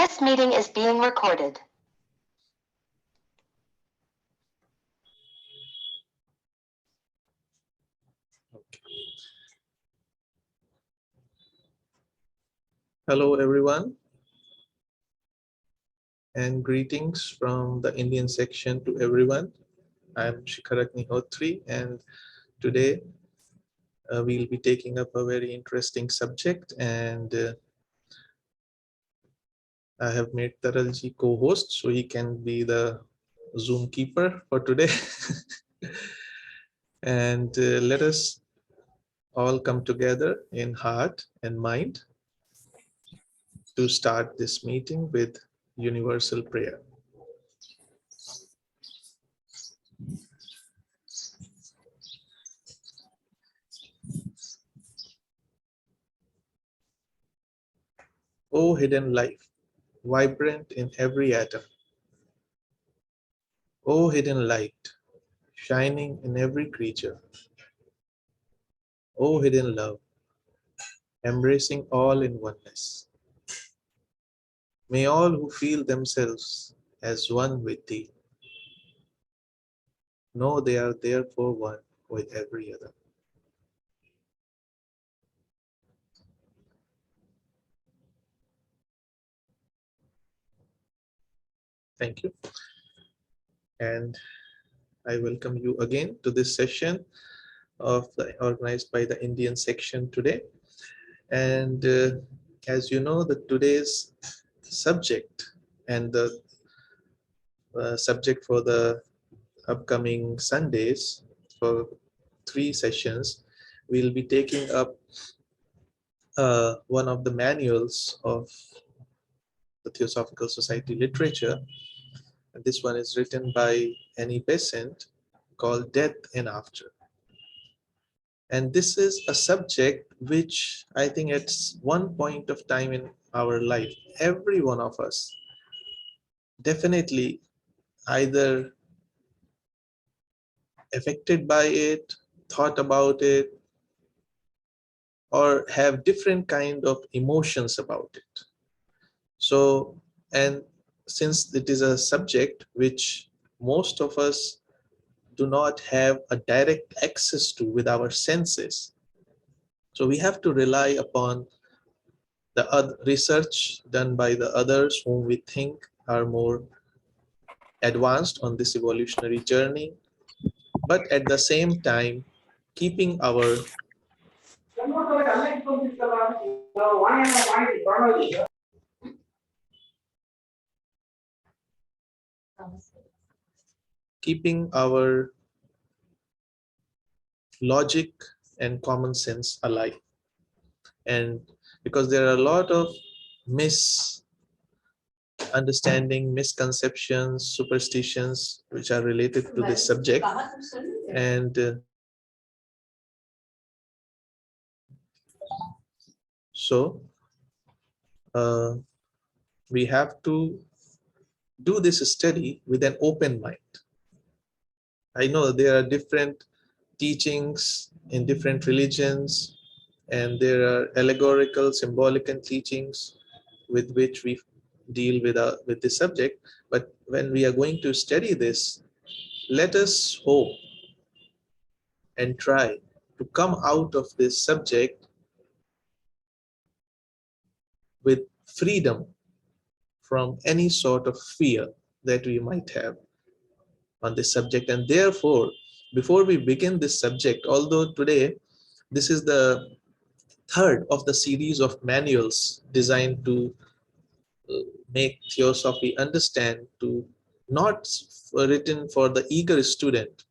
This meeting is being recorded. Okay. Hello, everyone, and greetings from the Indian section to everyone. I'm Shikhar Agnihotri, and today we'll be taking up a very interesting subject, and I have made Taralji co-host, so he can be the Zoom keeper for today. And let us all come together in heart and mind to start this meeting with universal prayer. O hidden life, vibrant in every atom. O hidden light, shining in every creature. O hidden love, embracing all in oneness. May all who feel themselves as one with thee know they are therefore one with every other. Thank you. And I welcome you again to this session organized by the Indian section today. And as you know, today's subject and the subject for the upcoming Sundays for 3 sessions, we'll be taking up one of the manuals of the Theosophical Society literature. And this one is written by Besant, called Death and After. And this is a subject which I think at one point of time in our life, every one of us definitely either affected by it, thought about it, or have different kind of emotions about it. So, and since it is a subject which most of us do not have a direct access to with our senses, so we have to rely upon the research done by the others whom we think are more advanced on this evolutionary journey, but at the same time keeping our logic and common sense alive. And because there are a lot of misunderstanding, misconceptions, superstitions which are related to this subject, and so we have to do this study with an open mind. I know there are different teachings in different religions, and there are allegorical, symbolical teachings with which we deal with this subject. But when we are going to study this, let us hope and try to come out of this subject with freedom from any sort of fear that we might have on this subject. And therefore, before we begin this subject, although today this is the third of the series of manuals designed to make theosophy understand, to not written for the eager student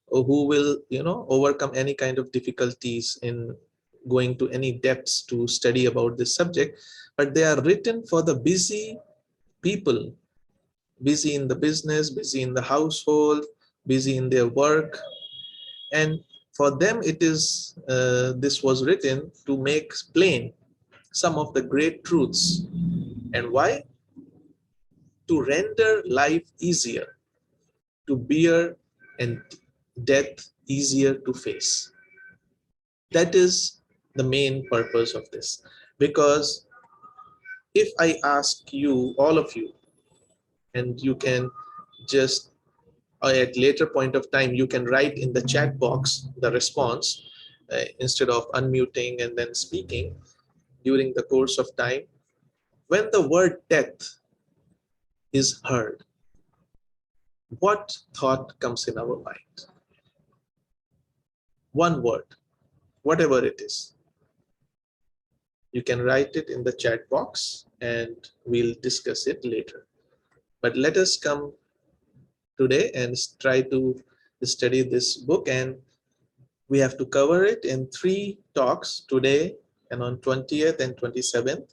who will overcome any kind of difficulties in going to any depths to study about this subject, but they are written for the busy people, busy in the business, busy in the household, busy in their work. And for them it is this was written to make plain some of the great truths. And why? To render life easier to bear and death easier to face. That is the main purpose of this. Because if I ask you, all of you, and you can just at later point of time, you can write in the chat box the response instead of unmuting and then speaking during the course of time. When the word death is heard, what thought comes in our mind? One word, whatever it is. You can write it in the chat box and we'll discuss it later. But let us come today and try to study this book, and we have to cover it in 3 talks today and on 20th and 27th.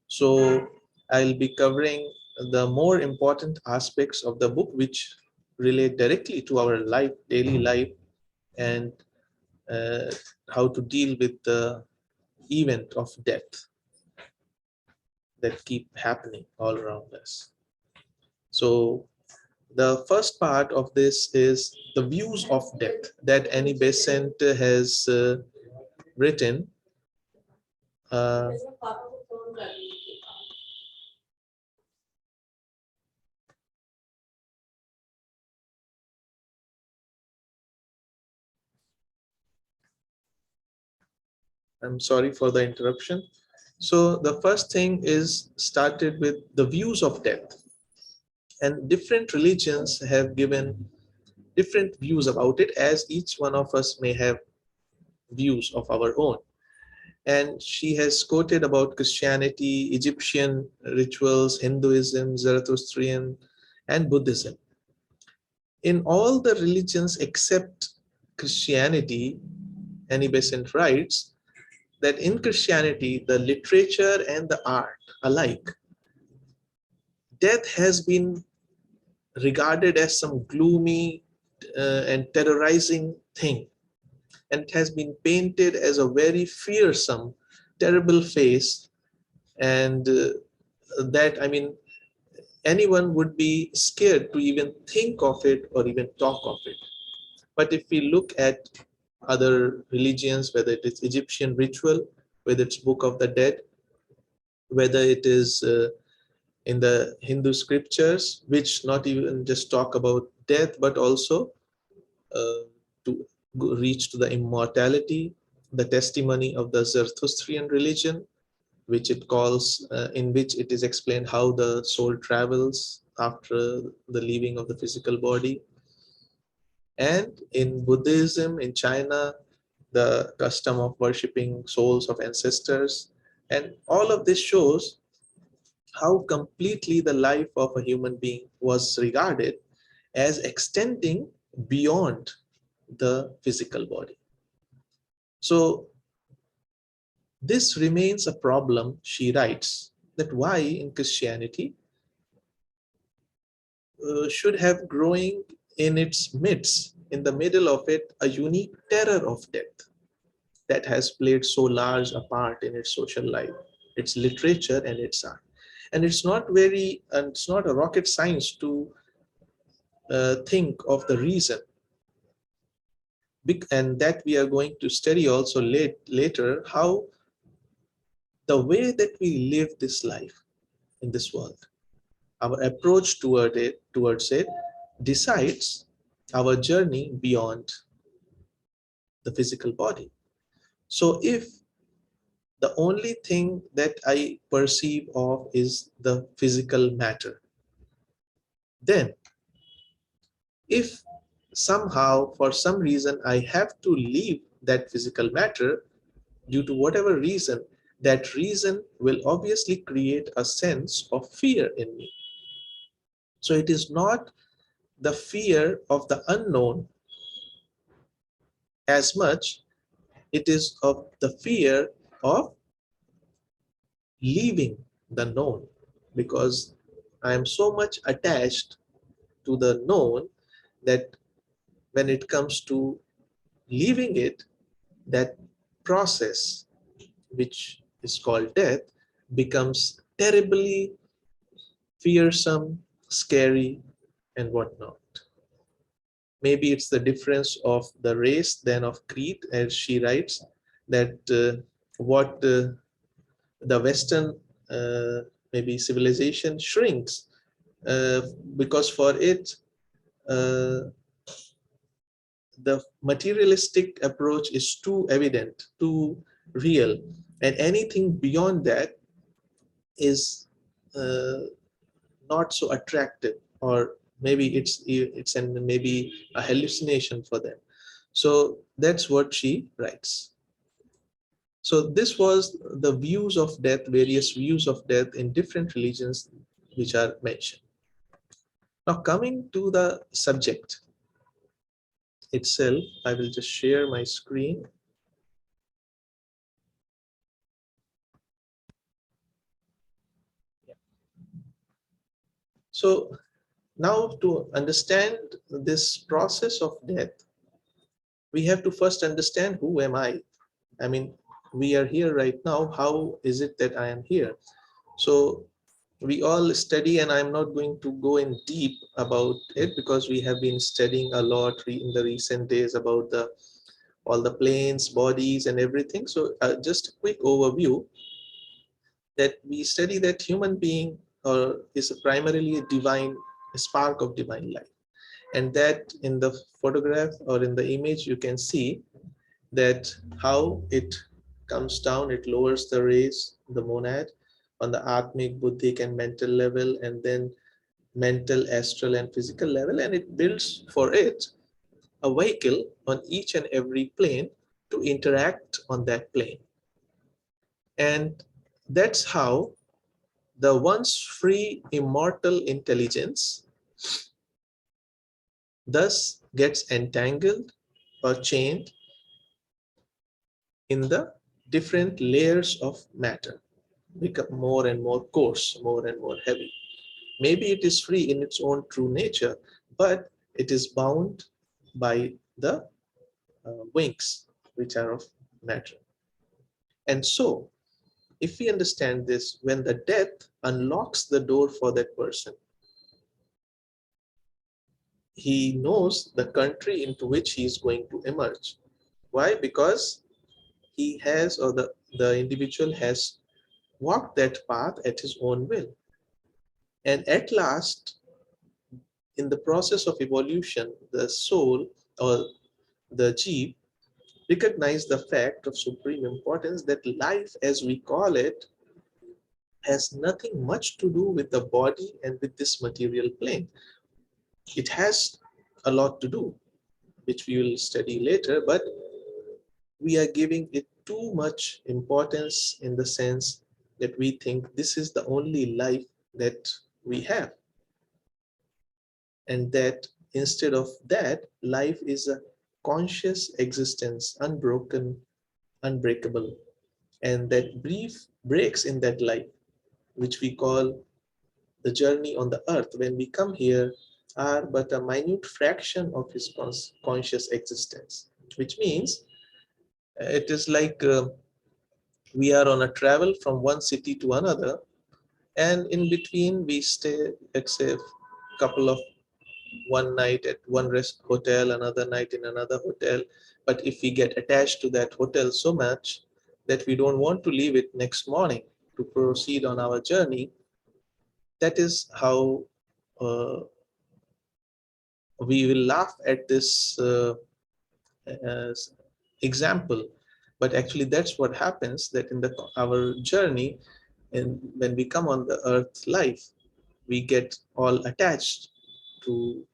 So I'll be covering the more important aspects of the book which relate directly to our life, daily life, and uh, how to deal with the event of death that keep happening all around us. So the first part of this is the views of death that Annie Besant has written. Uh, I'm sorry for the interruption. So the first thing is started with the views of death, and different religions have given different views about it, as each one of us may have views of our own. And she has quoted about Christianity, Egyptian rituals, Hinduism, Zoroastrian, and Buddhism. In all the religions except Christianity, Annie Besant writes that in Christianity, the literature and the art alike, death has been regarded as some gloomy and terrorizing thing, and it has been painted as a very fearsome, terrible face, and that, I mean, anyone would be scared to even think of it or even talk of it. But if we look at other religions, whether it is Egyptian ritual, whether it's Book of the Dead, whether it is in the Hindu scriptures, which not even just talk about death, but also to reach to the immortality, the testimony of the Zoroastrian religion, which it calls, in which it is explained how the soul travels after the leaving of the physical body. And in Buddhism, in China, the custom of worshipping souls of ancestors. And all of this shows how completely the life of a human being was regarded as extending beyond the physical body. So this remains a problem, she writes, that why in Christianity should have growing in its midst, in the middle of it, a unique terror of death that has played so large a part in its social life, its literature and its art. And it's not it's not a rocket science to think of the reason. And that we are going to study also later, how the way that we live this life in this world, our approach towards it decides our journey beyond the physical body. So if the only thing that I perceive of is the physical matter, then if somehow for some reason I have to leave that physical matter due to whatever reason, that reason will obviously create a sense of fear in me. So it is not the fear of the unknown as much, it is of the fear of leaving the known, because I am so much attached to the known that when it comes to leaving it, that process, which is called death, becomes terribly fearsome, scary, and whatnot. Maybe it's the difference of the race than of creed, as she writes, that what the Western maybe civilization shrinks because for it the materialistic approach is too evident, too real, and anything beyond that is not so attractive, or maybe it's an maybe a hallucination for them. So that's what she writes. So this was the views of death, various views of death in different religions which are mentioned. Now coming to the subject itself, I will just share my screen. So now to understand this process of death, we have to first understand who am I? I mean, we are here right now. How is it that I am here? So we all study, and I'm not going to go in deep about it because we have been studying a lot in the recent days about all the planes, bodies, and everything. So just a quick overview that we study that human being is primarily a divine, a spark of divine life. And that in the photograph or in the image, you can see that how it comes down, it lowers the rays, the monad, on the atmic, buddhic, and mental level, and then mental, astral, and physical level, and it builds for it a vehicle on each and every plane to interact on that plane. And that's how the once free immortal intelligence thus gets entangled or chained in the different layers of matter, become more and more coarse, more and more heavy. Maybe it is free in its own true nature, but it is bound by the wings, which are of matter. And so, if we understand this, when the death unlocks the door for that person, he knows the country into which he is going to emerge. Why? Because he has, or the individual has walked that path at his own will. And at last, in the process of evolution, the soul or the jeev recognize the fact of supreme importance that life as we call it has nothing much to do with the body and with this material plane. It has a lot to do, which we will study later, but we are giving it too much importance in the sense that we think this is the only life that we have. And that instead of that, life is a conscious existence, unbroken, unbreakable. And that brief breaks in that life, which we call the journey on the earth, when we come here, are but a minute fraction of his conscious existence, which means it is like we are on a travel from one city to another, and in between we stay, let's say, a couple of one night at one rest hotel, another night in another hotel. But if we get attached to that hotel so much that we don't want to leave it next morning to proceed on our journey, that is how we will laugh at this example. But actually that's what happens, that in our journey, and when we come on the earth life, we get all attached to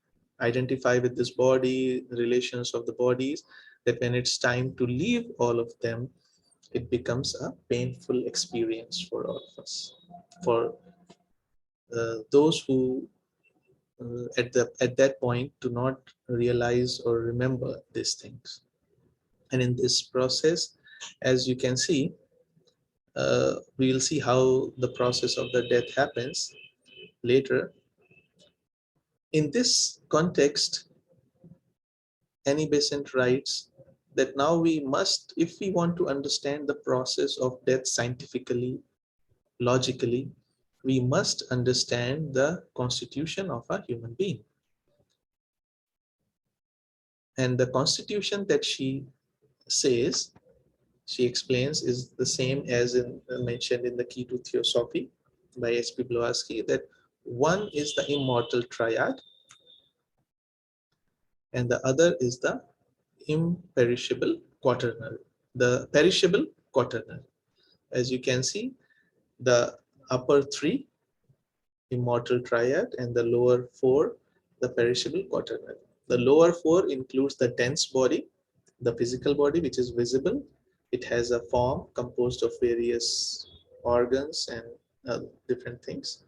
identify with this body, the relations of the bodies, that when it's time to leave all of them, it becomes a painful experience for all of us. For those who at that point do not realize or remember these things. And in this process, as you can see, we will see how the process of the death happens later. In this context, Annie Besant writes that now we must, if we want to understand the process of death scientifically, logically, we must understand the constitution of a human being. And the constitution that she says she explains, is the same as in mentioned in the Key to Theosophy by S.P. Blavatsky, that one is the immortal triad and the other is the imperishable quaternary, the perishable quaternary. As you can see, the upper three, immortal triad, and the lower four, the perishable quaternary. The lower four includes the dense body, the physical body, which is visible. It has a form composed of various organs and different things.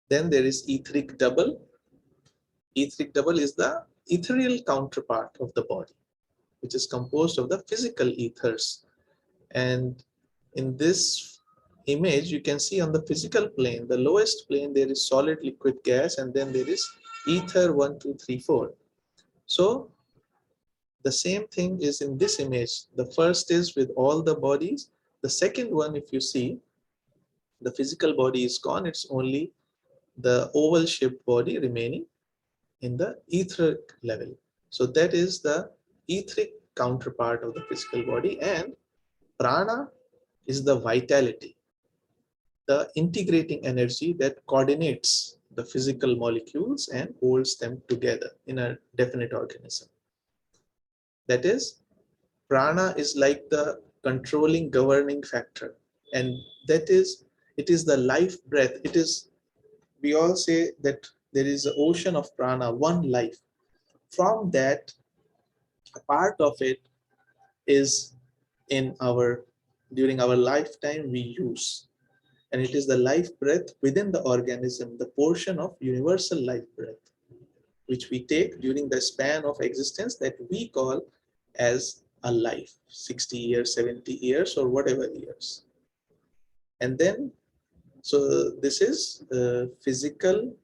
Then there is etheric double. Etheric double is the ethereal counterpart of the body, which is composed of the physical ethers. And in this image, you can see on the physical plane, the lowest plane, there is solid, liquid, gas, and then there is ether 1, 2, 3, 4. So the same thing is in this image. The first is with all the bodies. The second one, if you see, the physical body is gone. It's only the oval shaped body remaining in the etheric level. So that is the etheric counterpart of the physical body, and prana is the vitality, the integrating energy that coordinates the physical molecules and holds them together in a definite organism. That is, prana is like the controlling governing factor, and that is, it is the life breath. It is, we all say that there is an ocean of prana, one life. From that, a part of it is in our, during our lifetime we use, and it is the life breath within the organism, the portion of universal life breath, which we take during the span of existence that we call as a life, 60 years, 70 years, or whatever years. And then, so this is physical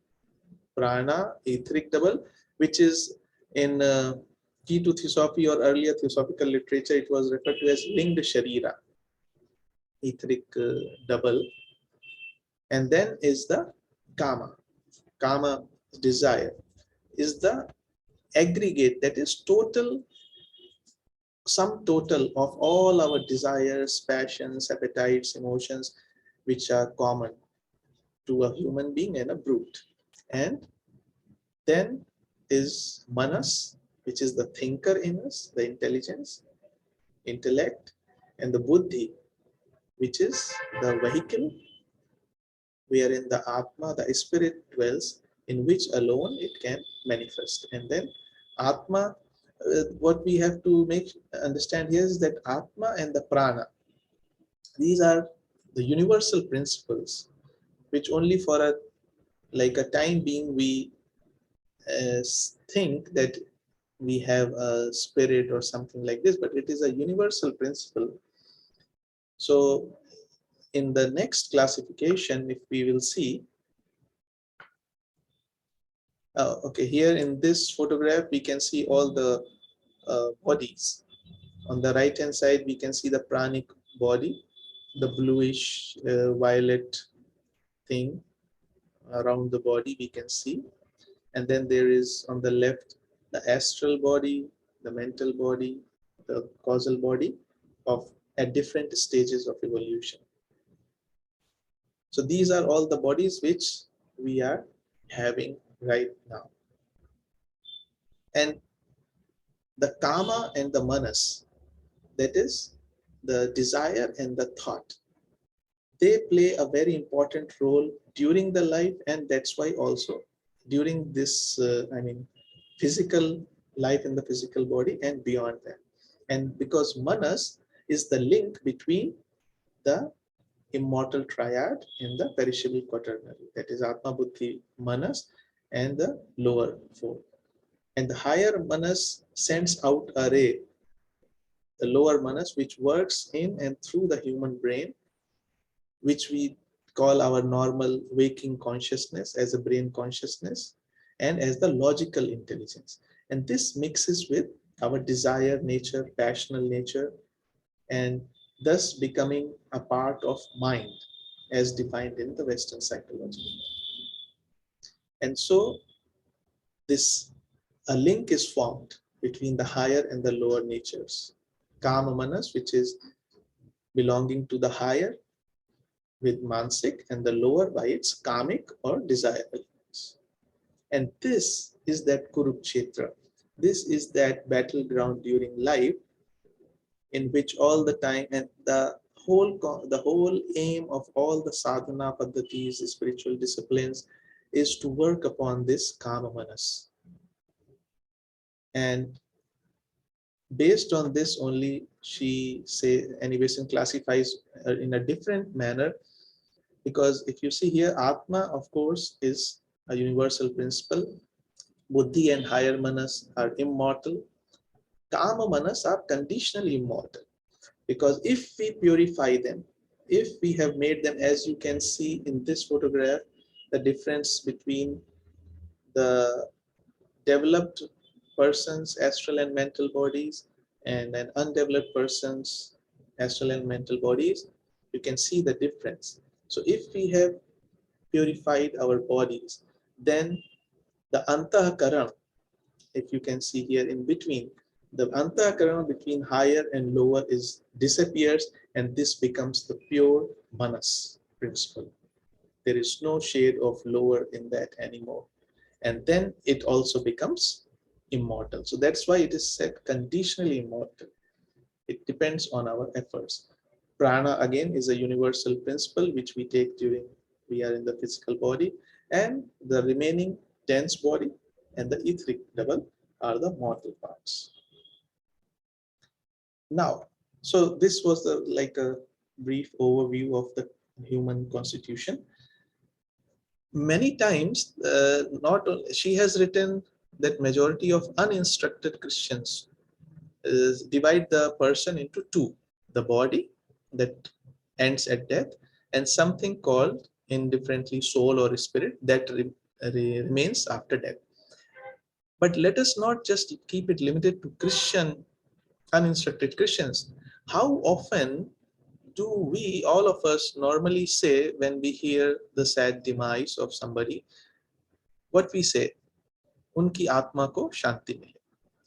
prana, etheric double, which is in Key to Theosophy or earlier theosophical literature, it was referred to as linged sharira, etheric double. And then is the kama. Kama, desire, is the aggregate, that is total, sum total of all our desires, passions, appetites, emotions, which are common to a human being and a brute. And then is manas, which is the thinker in us, the intelligence, intellect, and the buddhi, which is the vehicle wherein the atma, the spirit dwells, in which alone it can manifest. And then atma, what we have to make understand here is that atma and the prana, these are the universal principles which only for a, like a time being, we think that we have a spirit or something like this, but it is a universal principle. So in the next classification, if we will see, okay, here in this photograph, we can see all the bodies. On the right hand side, we can see the pranic body, the bluish violet thing around the body we can see. And then there is on the left, the astral body, the mental body, the causal body of at different stages of evolution. So these are all the bodies which we are having right now. And the kama and the manas, that is the desire and the thought, they play a very important role during the life, and that's why also during this, physical life in the physical body and beyond that. And because manas is the link between the immortal triad and the perishable quaternary, that is atma, buddhi, manas, and the lower four. And the higher manas sends out a ray, the lower manas, which works in and through the human brain, which we call our normal waking consciousness as a brain consciousness and as the logical intelligence. And this mixes with our desire nature, passional nature, and thus becoming a part of mind as defined in the Western psychology. And so this, a link is formed between the higher and the lower natures. Kama manas, which is belonging to the higher with mansik, and the lower by its kamic or desirable. And this is that Kurukshetra. This is that battleground during life in which all the time and the whole aim of all the sadhana paddhatis, spiritual disciplines, is to work upon this kama manas. And based on this only, she say, any Besant classifies in a different manner, because if you see here, Atma, of course, is a universal principle. Buddhi and higher manas are immortal. Kama manas are conditionally immortal, because if we purify them, if we have made them, as you can see in this photograph, the difference between the developed person's astral and mental bodies and an undeveloped person's astral and mental bodies, you can see the difference. So if we have purified our bodies, then the antahakaran, if you can see here in between, the antahakaran between higher and lower is disappears, and this becomes the pure manas principle. There is no shade of lower in that anymore. And then it also becomes immortal. So that's why it is said conditionally immortal. It depends on our efforts. Prana again is a universal principle which we take during we are in the physical body, and the remaining dense body and the etheric double are the mortal parts. Now, so this was the like a brief overview of the human constitution. Many times, not she has written that majority of uninstructed Christians divide the person into two: the body that ends at death, and something called indifferently soul or spirit that remains after death. But let us not just keep it limited to uninstructed Christians. How often do we, all of us, normally say when we hear the sad demise of somebody? What we say, unki atma ko shanti mile,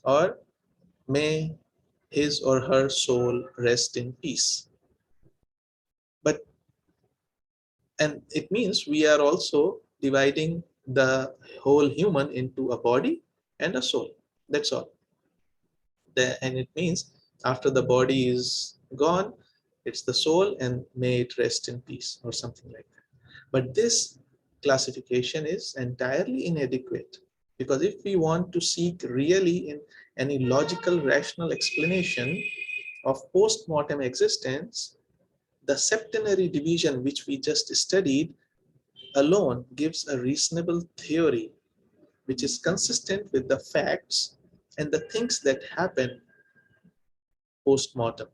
or may his or her soul rest in peace. But, and it means we are also dividing the whole human into a body and a soul. That's all. And it means after the body is gone, it's the soul, and may it rest in peace, or something like that. But this classification is entirely inadequate, because if we want to seek really in any logical, rational explanation of post-mortem existence, the septenary division which we just studied alone gives a reasonable theory which is consistent with the facts and the things that happen post-mortem.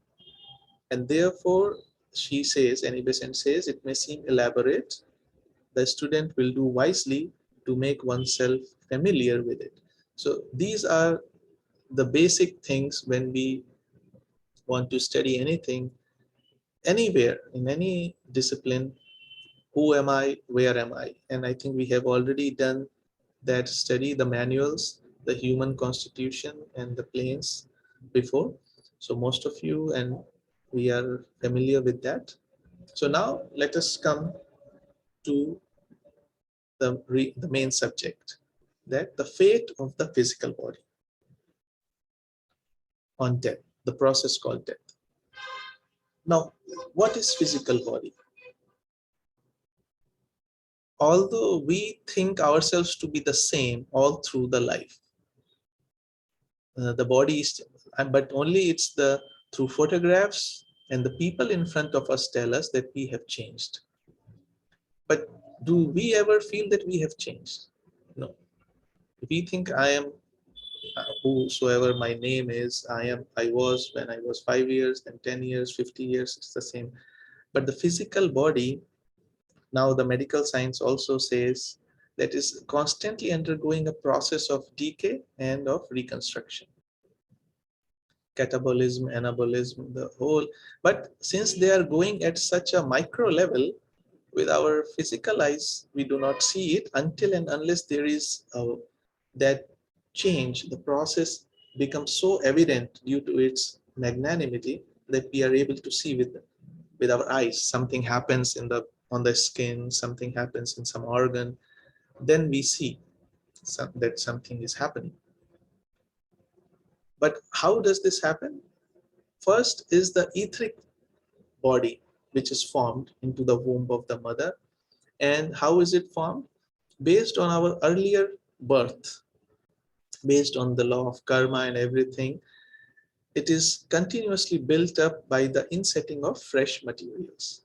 And therefore, she says, Annie Besant says, it may seem elaborate, the student will do wisely to make oneself familiar with it. So these are the basic things when we want to study anything, anywhere, in any discipline. Who am I? Where am I? And I think we have already done that study, the manuals, the human constitution, and the planes before. So most of you, and we are familiar with that. So now let us come to the main subject, that the fate of the physical body on death, the process called death. Now, what is physical body? Although we think ourselves to be the same all through the life, the body is, but only it's the through photographs and the people in front of us tell us that we have changed. But do we ever feel that we have changed? No. We think I am whosoever my name is, I was when I was 5 years, then 10 years, 50 years, it's the same. But the physical body, now the medical science also says, that is constantly undergoing a process of decay and of reconstruction. Catabolism, anabolism, the whole. But since they are going at such a micro level, with our physical eyes, we do not see it until and unless there is that change. The process becomes so evident due to its magnanimity that we are able to see with our eyes. Something happens on the skin, something happens in some organ, then we see that something is happening. But how does this happen? First is the etheric body, which is formed into the womb of the mother. And how is it formed? Based on our earlier birth, based on the law of karma and everything, it is continuously built up by the insetting of fresh materials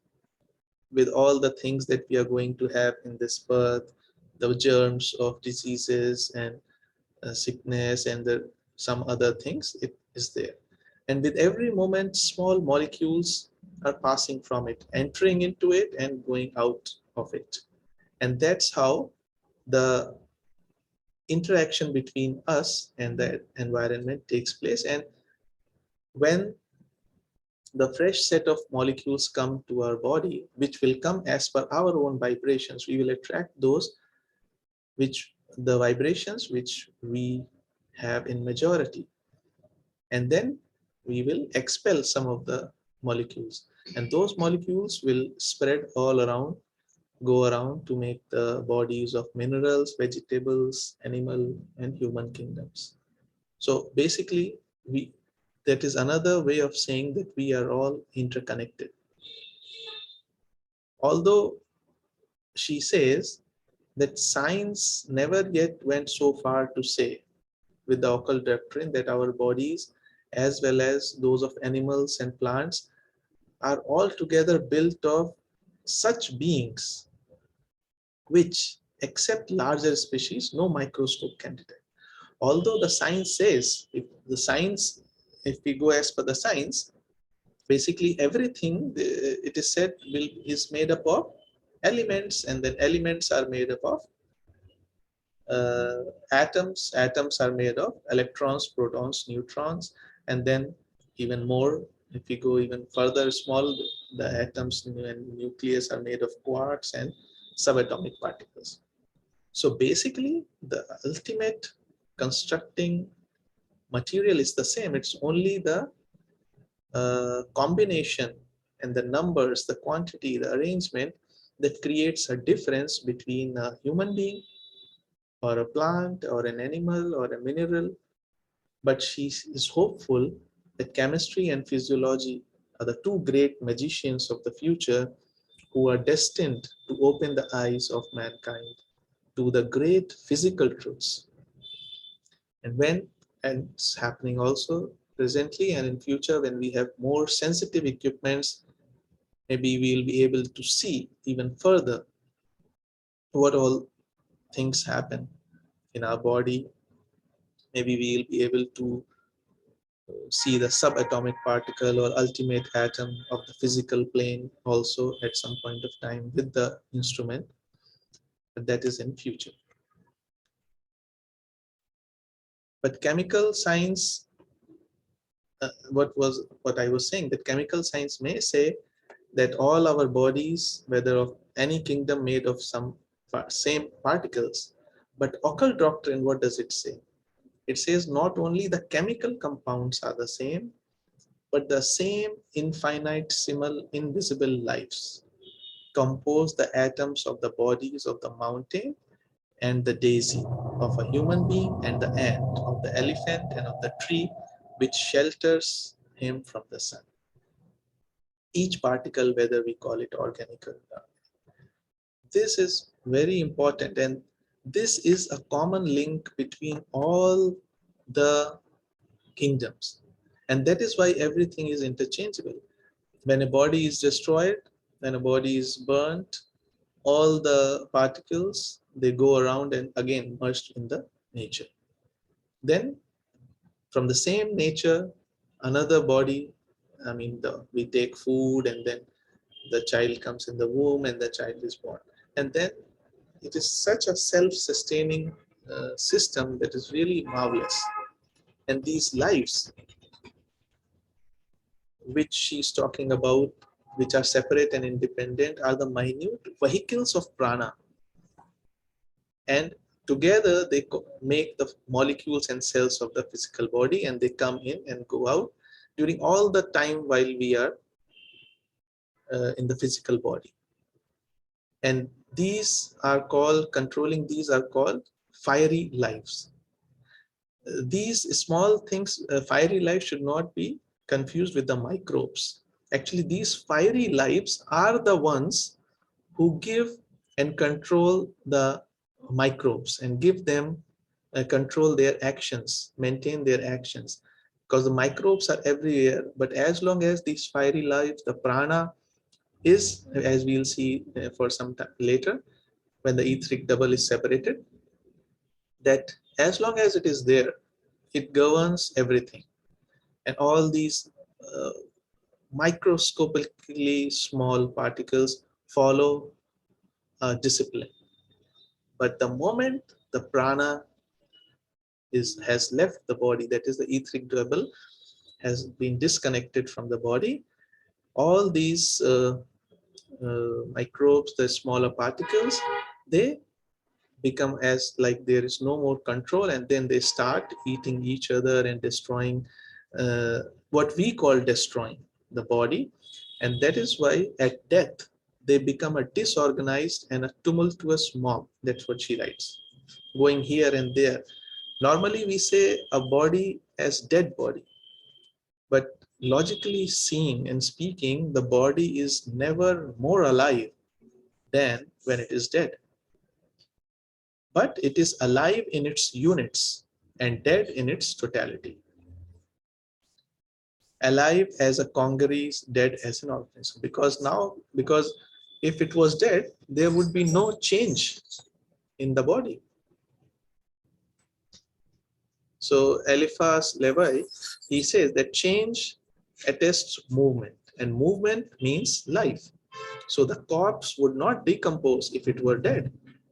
with all the things that we are going to have in this birth, the germs of diseases and sickness and some other things, it is there. And with every moment, small molecules are passing from it, entering into it and going out of it. And that's how the interaction between us and the environment takes place. And when the fresh set of molecules come to our body, which will come as per our own vibrations, we will attract those which the vibrations which we have in majority. And then we will expel some of the molecules. And those molecules will spread all around, go around to make the bodies of minerals, vegetables, animal, and human kingdoms. So basically, that is another way of saying that we are all interconnected. Although she says that science never yet went so far to say with the occult doctrine that our bodies, as well as those of animals and plants, are altogether built of such beings which, except larger species, no microscope can detect. Although the science says, if we go as per the science, basically everything, it is said, is made up of elements, and then elements are made up of atoms. Atoms are made of electrons, protons, neutrons, and then even more, if we go even further small, the atoms and nucleus are made of quarks and subatomic particles. So basically, the ultimate constructing material is the same. It's only the combination and the numbers, the quantity, the arrangement that creates a difference between a human being or a plant or an animal or a mineral. But she is hopeful that chemistry and physiology are the two great magicians of the future who are destined to open the eyes of mankind to the great physical truths. And it's happening also presently and in future, when we have more sensitive equipments, maybe we'll be able to see even further what all things happen in our body. Maybe we'll be able to see the subatomic particle or ultimate atom of the physical plane also at some point of time with the instrument, but that is in future. But chemical science, what I was saying, that chemical science may say that all our bodies, whether of any kingdom, made of some same particles. But occult doctrine, what does it say? It says not only the chemical compounds are the same, but the same infinite, invisible lives compose the atoms of the bodies of the mountain and the daisy, of a human being and the ant, of the elephant and of the tree which shelters him from the sun. Each particle, whether we call it organic or not. This is very important, and this is a common link between all the kingdoms. And that is why everything is interchangeable. When a body is destroyed, when a body is burnt, all the particles, they go around and again merged in the nature. Then from the same nature, another body, we take food and then the child comes in the womb and the child is born. And then it is such a self-sustaining system that is really marvelous. And these lives, which she's talking about, which are separate and independent, are the minute vehicles of prana. And together they make the molecules and cells of the physical body, and they come in and go out during all the time while we are in the physical body. And these are called, controlling these are called fiery lives. These small things, fiery life should not be confused with the microbes. Actually, these fiery lives are the ones who give and control the microbes and give them control their actions, maintain their actions, because the microbes are everywhere. But as long as these fiery lives, the prana is, as we'll see for some time later, when the etheric double is separated, that as long as it is there, it governs everything. And all these uh, microscopically small particles follow discipline. But the moment the prana has left the body, that is the etheric double has been disconnected from the body, all these microbes, the smaller particles, they become as like there is no more control, and then they start eating each other and destroying uh, what we call destroying the body. And that is why at death they become a disorganized and a tumultuous mob. That's what she writes, going here and there. Normally we say a body as dead body, but logically seeing and speaking, the body is never more alive than when it is dead. But it is alive in its units and dead in its totality. Alive as a congeries, dead as an organism. Because if it was dead, there would be no change in the body. So Eliphas Levi, he says that change attests movement, and movement means life. So the corpse would not decompose if it were dead,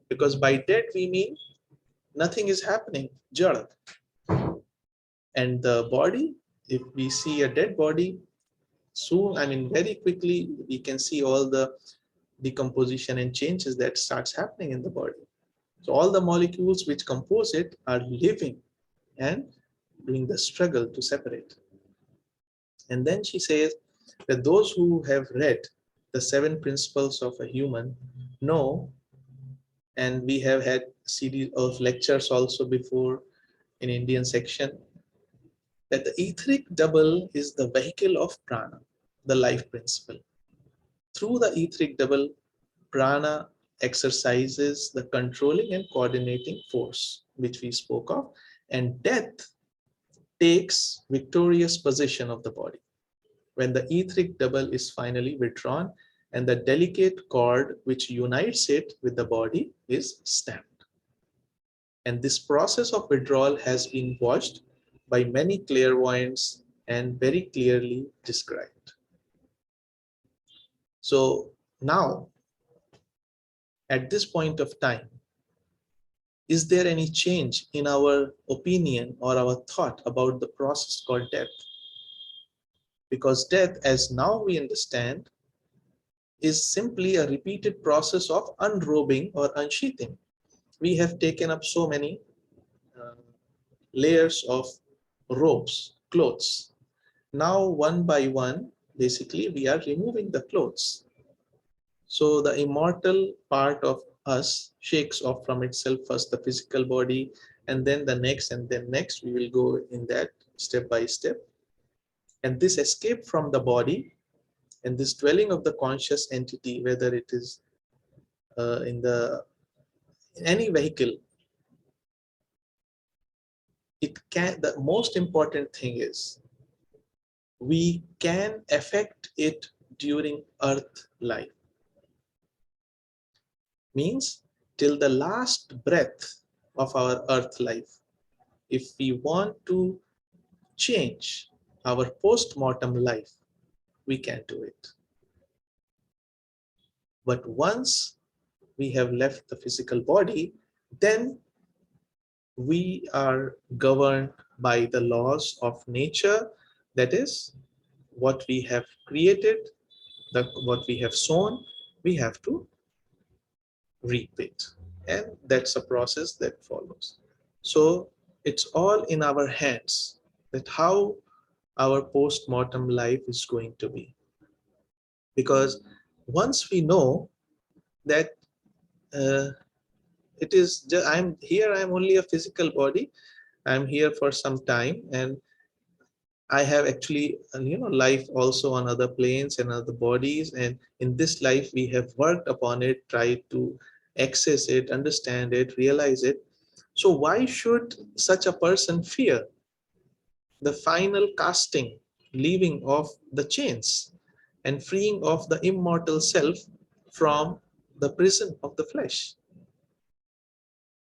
because by dead we mean nothing is happening, jada. And the body, if we see a dead body, soon, I mean very quickly, we can see all the decomposition and changes that starts happening in the body. So all the molecules which compose it are living and doing the struggle to separate. And then she says that those who have read the 7 principles of a human know, and we have had series of lectures also before in Indian section, that the etheric double is the vehicle of prana, the life principle. Through the etheric double, prana exercises the controlling and coordinating force, which we spoke of, and death takes victorious possession of the body when the etheric double is finally withdrawn and the delicate cord which unites it with the body is snapped. And this process of withdrawal has been watched by many clairvoyants and very clearly described. So now, at this point of time, is there any change in our opinion or our thought about the process called death? Because death, as now we understand, is simply a repeated process of unrobing or unsheathing. We have taken up so many uh, layers of robes, clothes. Now, one by one, basically, we are removing the clothes. So the immortal part of us shakes off from itself, first the physical body, and then the next, and then next. We will go in that step by step. And this escape from the body and this dwelling of the conscious entity, whether it is in any vehicle, it can, the most important thing is we can affect it during earth life. Means till the last breath of our earth life, if we want to change our post-mortem life, we can do it. But once we have left the physical body, then we are governed by the laws of nature. That is, what we have created, what we have sown, we have to reap it. And that's a process that follows. So it's all in our hands, that how our post-mortem life is going to be. Because once we know that it is just, I'm only a physical body, I'm here for some time, and I have actually life also on other planes and other bodies, and in this life we have worked upon it, tried to access it, understand it, realize it. So why should such a person fear the final casting, leaving of the chains and freeing of the immortal self from the prison of the flesh?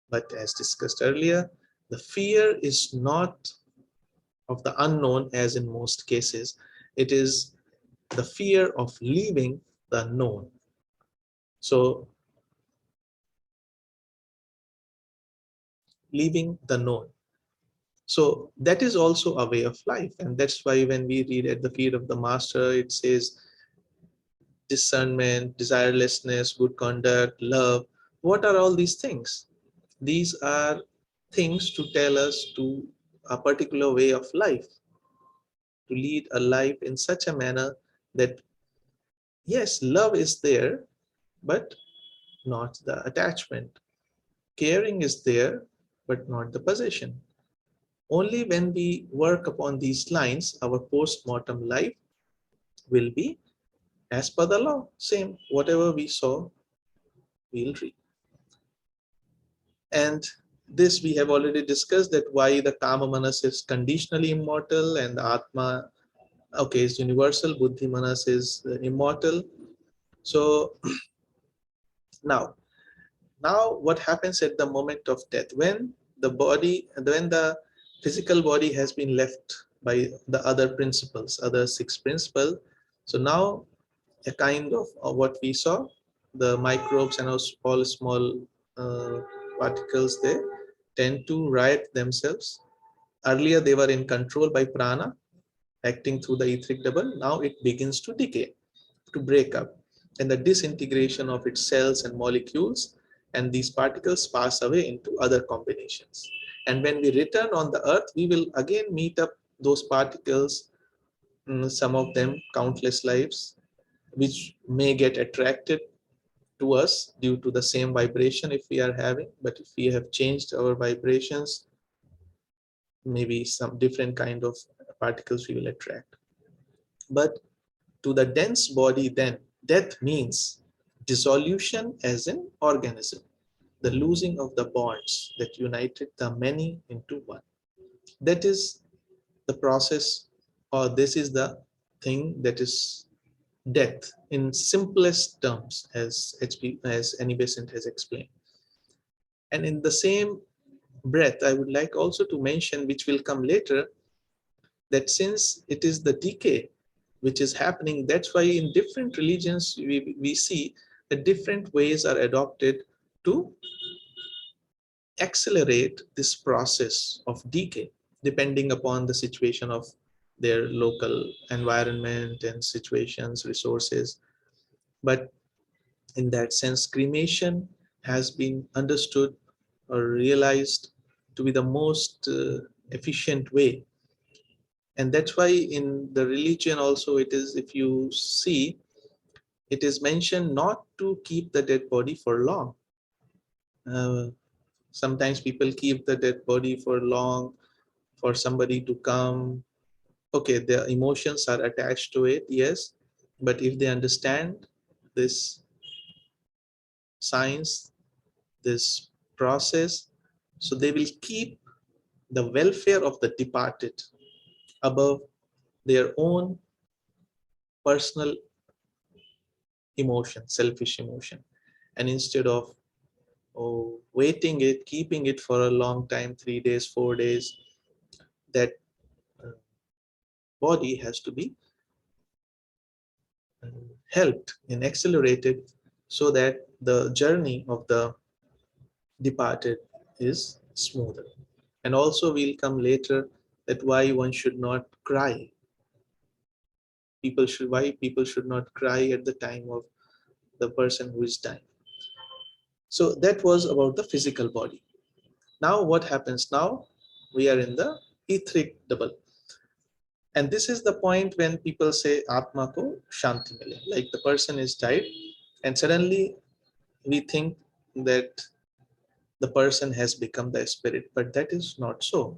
But as discussed earlier, the fear is not of the unknown, as in most cases. It is the fear of leaving the known. So leaving the known. So that is also a way of life. And that's why when we read at the feet of the master, it says discernment, desirelessness, good conduct, love. What are all these things? These are things to tell us to a particular way of life, to lead a life in such a manner that, yes, love is there, but not the attachment. Caring is there, but not the possession. Only when we work upon these lines, our post-mortem life will be as per the law. Same, whatever we saw, we'll read. And this we have already discussed, that why the Kama Manas is conditionally immortal and the Atma, okay, is universal, Buddhi Manas is immortal. So now what happens at the moment of death, when the physical body has been left by the other principles, other six principles. So now a kind of what we saw, the microbes and all small uh, particles, they tend to riot themselves. Earlier they were in control by prana, acting through the etheric double. Now it begins to decay, to break up, and the disintegration of its cells and molecules, and these particles pass away into other combinations. And when we return on the earth, we will again meet up those particles, some of them countless lives, which may get attracted to us due to the same vibration if we are having. But if we have changed our vibrations, maybe some different kind of particles we will attract. But to the dense body, then death means dissolution as an organism, the losing of the bonds that united the many into one. That is the process, or this is the thing that is death in simplest terms, as Besant has explained. And in the same breath, I would like also to mention, which will come later, that since it is the decay which is happening, that's why in different religions we see that different ways are adopted to accelerate this process of decay, depending upon the situation of their local environment and situations, resources. But in that sense, cremation has been understood or realized to be the most efficient way. And that's why in the religion also, it is, if you see, it is mentioned not to keep the dead body for long. Uh, Sometimes people keep the dead body for long, for somebody to come. Okay, their emotions are attached to it, yes. But if they understand this science, this process, so they will keep the welfare of the departed above their own personal emotion, selfish emotion. And instead of waiting it, keeping it for a long time, 3 days, 4 days, that uh, body has to be helped and accelerated so that the journey of the departed is smoother. And also we'll come later that why one should not cry. Why people should not cry at the time of the person who is dying. So that was about the physical body. Now what happens now? We are in the etheric double. And this is the point when people say Atma ko Shanti mile, like the person is died, and suddenly we think that the person has become the spirit, but that is not so.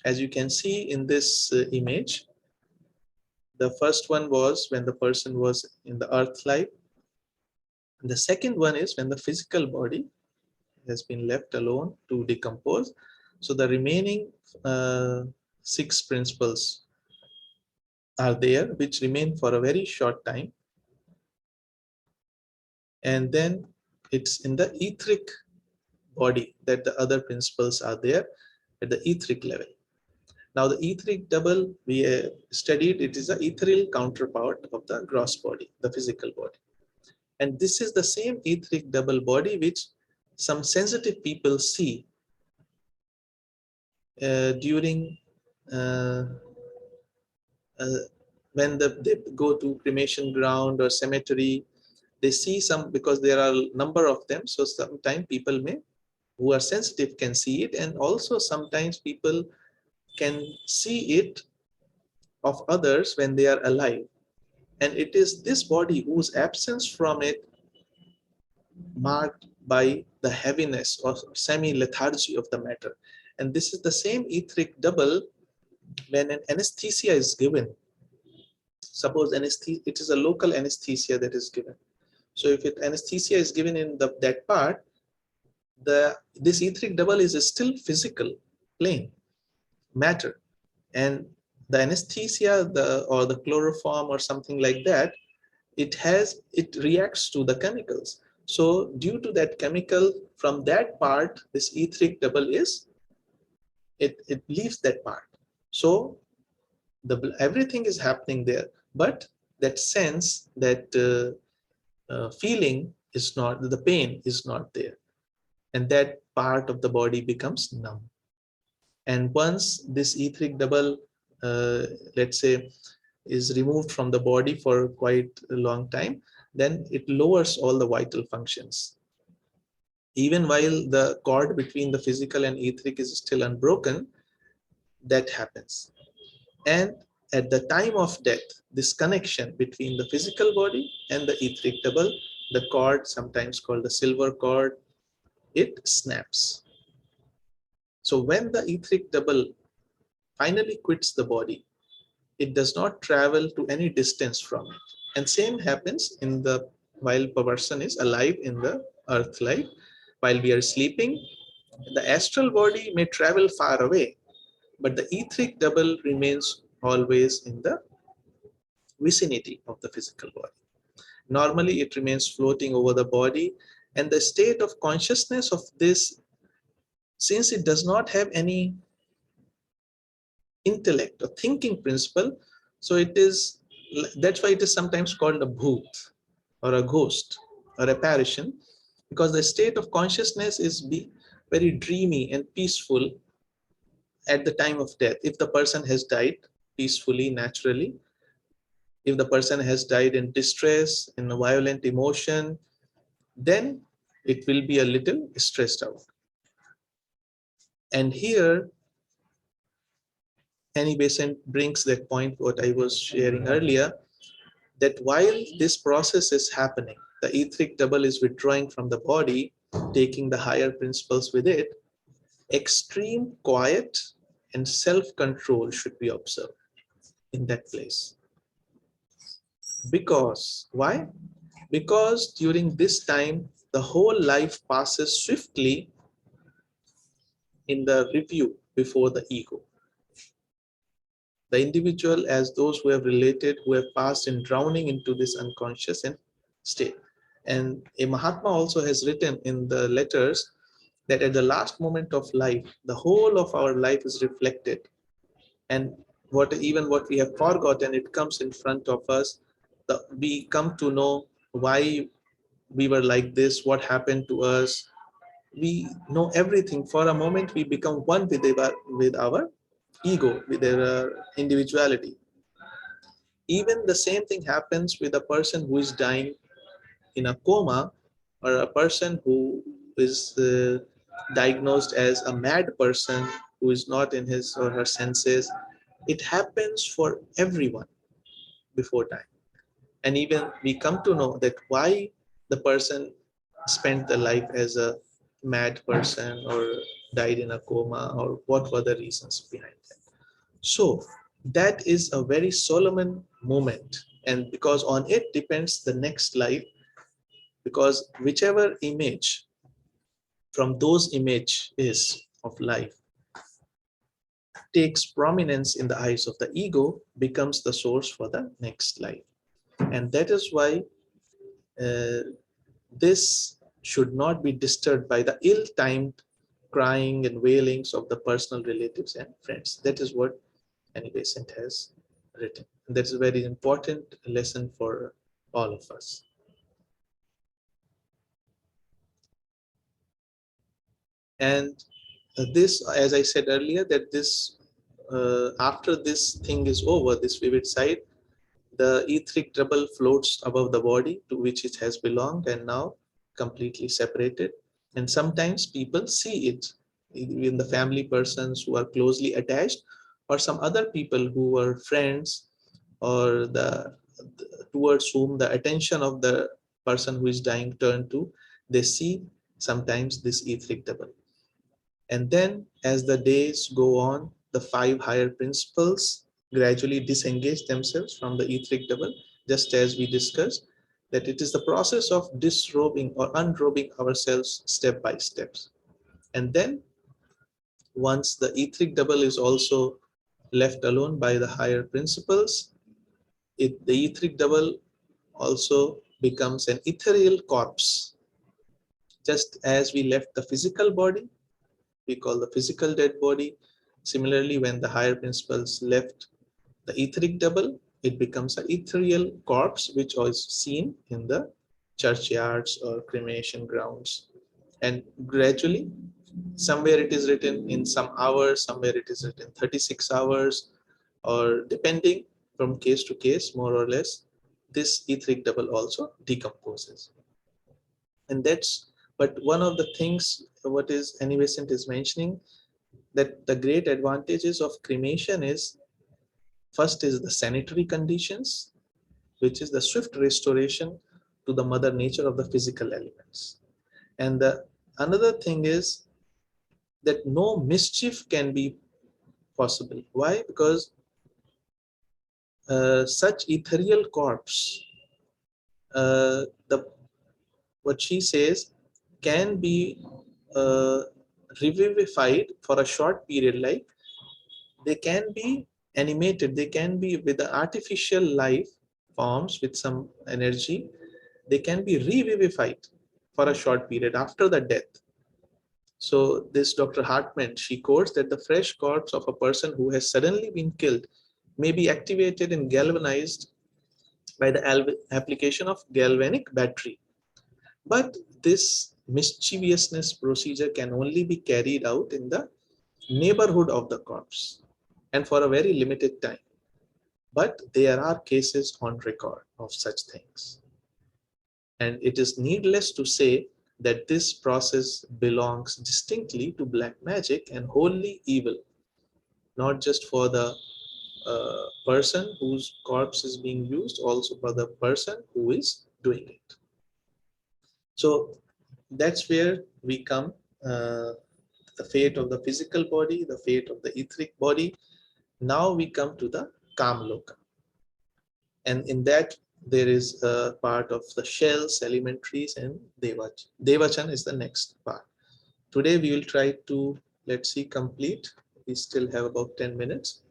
As you can see in this image, the first one was when the person was in the earth life. And the second one is when the physical body has been left alone to decompose. So the remaining six principles are there, which remain for a very short time. And then it's in the etheric body that the other principles are there at the etheric level. Now the etheric double we studied, it is the ethereal counterpart of the gross body, the physical body. And this is the same etheric double body which some sensitive people see during uh, uh, when they go to cremation ground or cemetery. They see some, because there are a number of them, so sometimes people may, who are sensitive, can see it, and also sometimes people can see it of others when they are alive. And it is this body whose absence from it marked by the heaviness or semi-lethargy of the matter. And this is the same etheric double when an anesthesia is given. Suppose anesthesia, it is a local anesthesia that is given. So if anesthesia is given in that part, this etheric double is still physical, plane, matter. And the anesthesia, or the chloroform or something like that, it reacts to the chemicals. So due to that chemical, from that part, this etheric double it leaves that part. So everything is happening there, but that sense, that feeling is not, the pain is not there, and that part of the body becomes numb. And once this etheric double, let's say, is removed from the body for quite a long time, then it lowers all the vital functions. Even while the cord between the physical and etheric is still unbroken, that happens. And at the time of death, this connection between the physical body and the etheric double, the cord, sometimes called the silver cord, it snaps. So when the etheric double finally quits the body, it does not travel to any distance from it. And same happens in the, while a person is alive in the earth life, while we are sleeping, the astral body may travel far away, but the etheric double remains always in the vicinity of the physical body. Normally, it remains floating over the body, and the state of consciousness of this, since it does not have any intellect or thinking principle, so it is, that's why it is sometimes called a bhoot or a ghost or apparition, because the state of consciousness is very dreamy and peaceful at the time of death. If the person has died peacefully, naturally, if the person has died in distress, in a violent emotion, then it will be a little stressed out. And here Annie Besant brings that point what I was sharing earlier, that while this process is happening, the etheric double is withdrawing from the body, taking the higher principles with it, extreme quiet and self-control should be observed in that place. Because, why? Because during this time, the whole life passes swiftly in the review before the ego. The individual as those who have related, who have passed in drowning into this unconscious and state. And a Mahatma also has written in the letters that at the last moment of life, the whole of our life is reflected. And even what we have forgotten, it comes in front of us. We come to know why we were like this, what happened to us. We know everything. For a moment, we become one with our ego, with their individuality. Even the same thing happens with a person who is dying in a coma, or a person who is diagnosed as a mad person, who is not in his or her senses. It happens for everyone before time. And even we come to know that why the person spent the life as a mad person or died in a coma, or what were the reasons behind that. So that is a very solemn moment, and because on it depends the next life, because whichever image from those images of life takes prominence in the eyes of the ego becomes the source for the next life. And that is why uh, this should not be disturbed by the ill-timed crying and wailings of the personal relatives and friends. That is what Besant has written. And that's a very important lesson for all of us. And this, as I said earlier, that this after this thing is over, this vivid sight, the etheric trouble floats above the body to which it has belonged and now completely separated. And sometimes people see it, even the family persons who are closely attached, or some other people who were friends, or towards whom the attention of the person who is dying turned to, they see sometimes this etheric double. And then as the days go on, the five higher principles gradually disengage themselves from the etheric double, just as we discussed, that it is the process of disrobing or unrobing ourselves step by steps. And then once the etheric double is also left alone by the higher principles, the etheric double also becomes an ethereal corpse. Just as we left the physical body, we call the physical dead body. Similarly, when the higher principles left the etheric double, it becomes an ethereal corpse, which is seen in the churchyards or cremation grounds. And gradually, somewhere it is written in some hours, somewhere it is written 36 hours, or depending from case to case, more or less, this etheric double also decomposes. And that's, but one of the things what is Besant is mentioning, that the great advantages of cremation is, first is the sanitary conditions, which is the swift restoration to the mother nature of the physical elements. And the another thing is that no mischief can be possible. Why? Because such ethereal corpse, the what she says, can be uh, revivified for a short period, like they can be animated, they can be with the artificial life forms with some energy, they can be revivified for a short period after the death. So this Dr. Hartman, she quotes that the fresh corpse of a person who has suddenly been killed may be activated and galvanized by the application of galvanic battery. But this mischievousness procedure can only be carried out in the neighborhood of the corpse and for a very limited time. But there are cases on record of such things. And it is needless to say that this process belongs distinctly to black magic and wholly evil, not just for the person whose corpse is being used, also for the person who is doing it. So that's where we come, the fate of the physical body, the fate of the etheric body. Now we come to the Kamloka. And in that, there is a part of the shells, elementaries, and Devachan. Devachan is the next part. Today we will try to, let's see, complete. We still have about 10 minutes.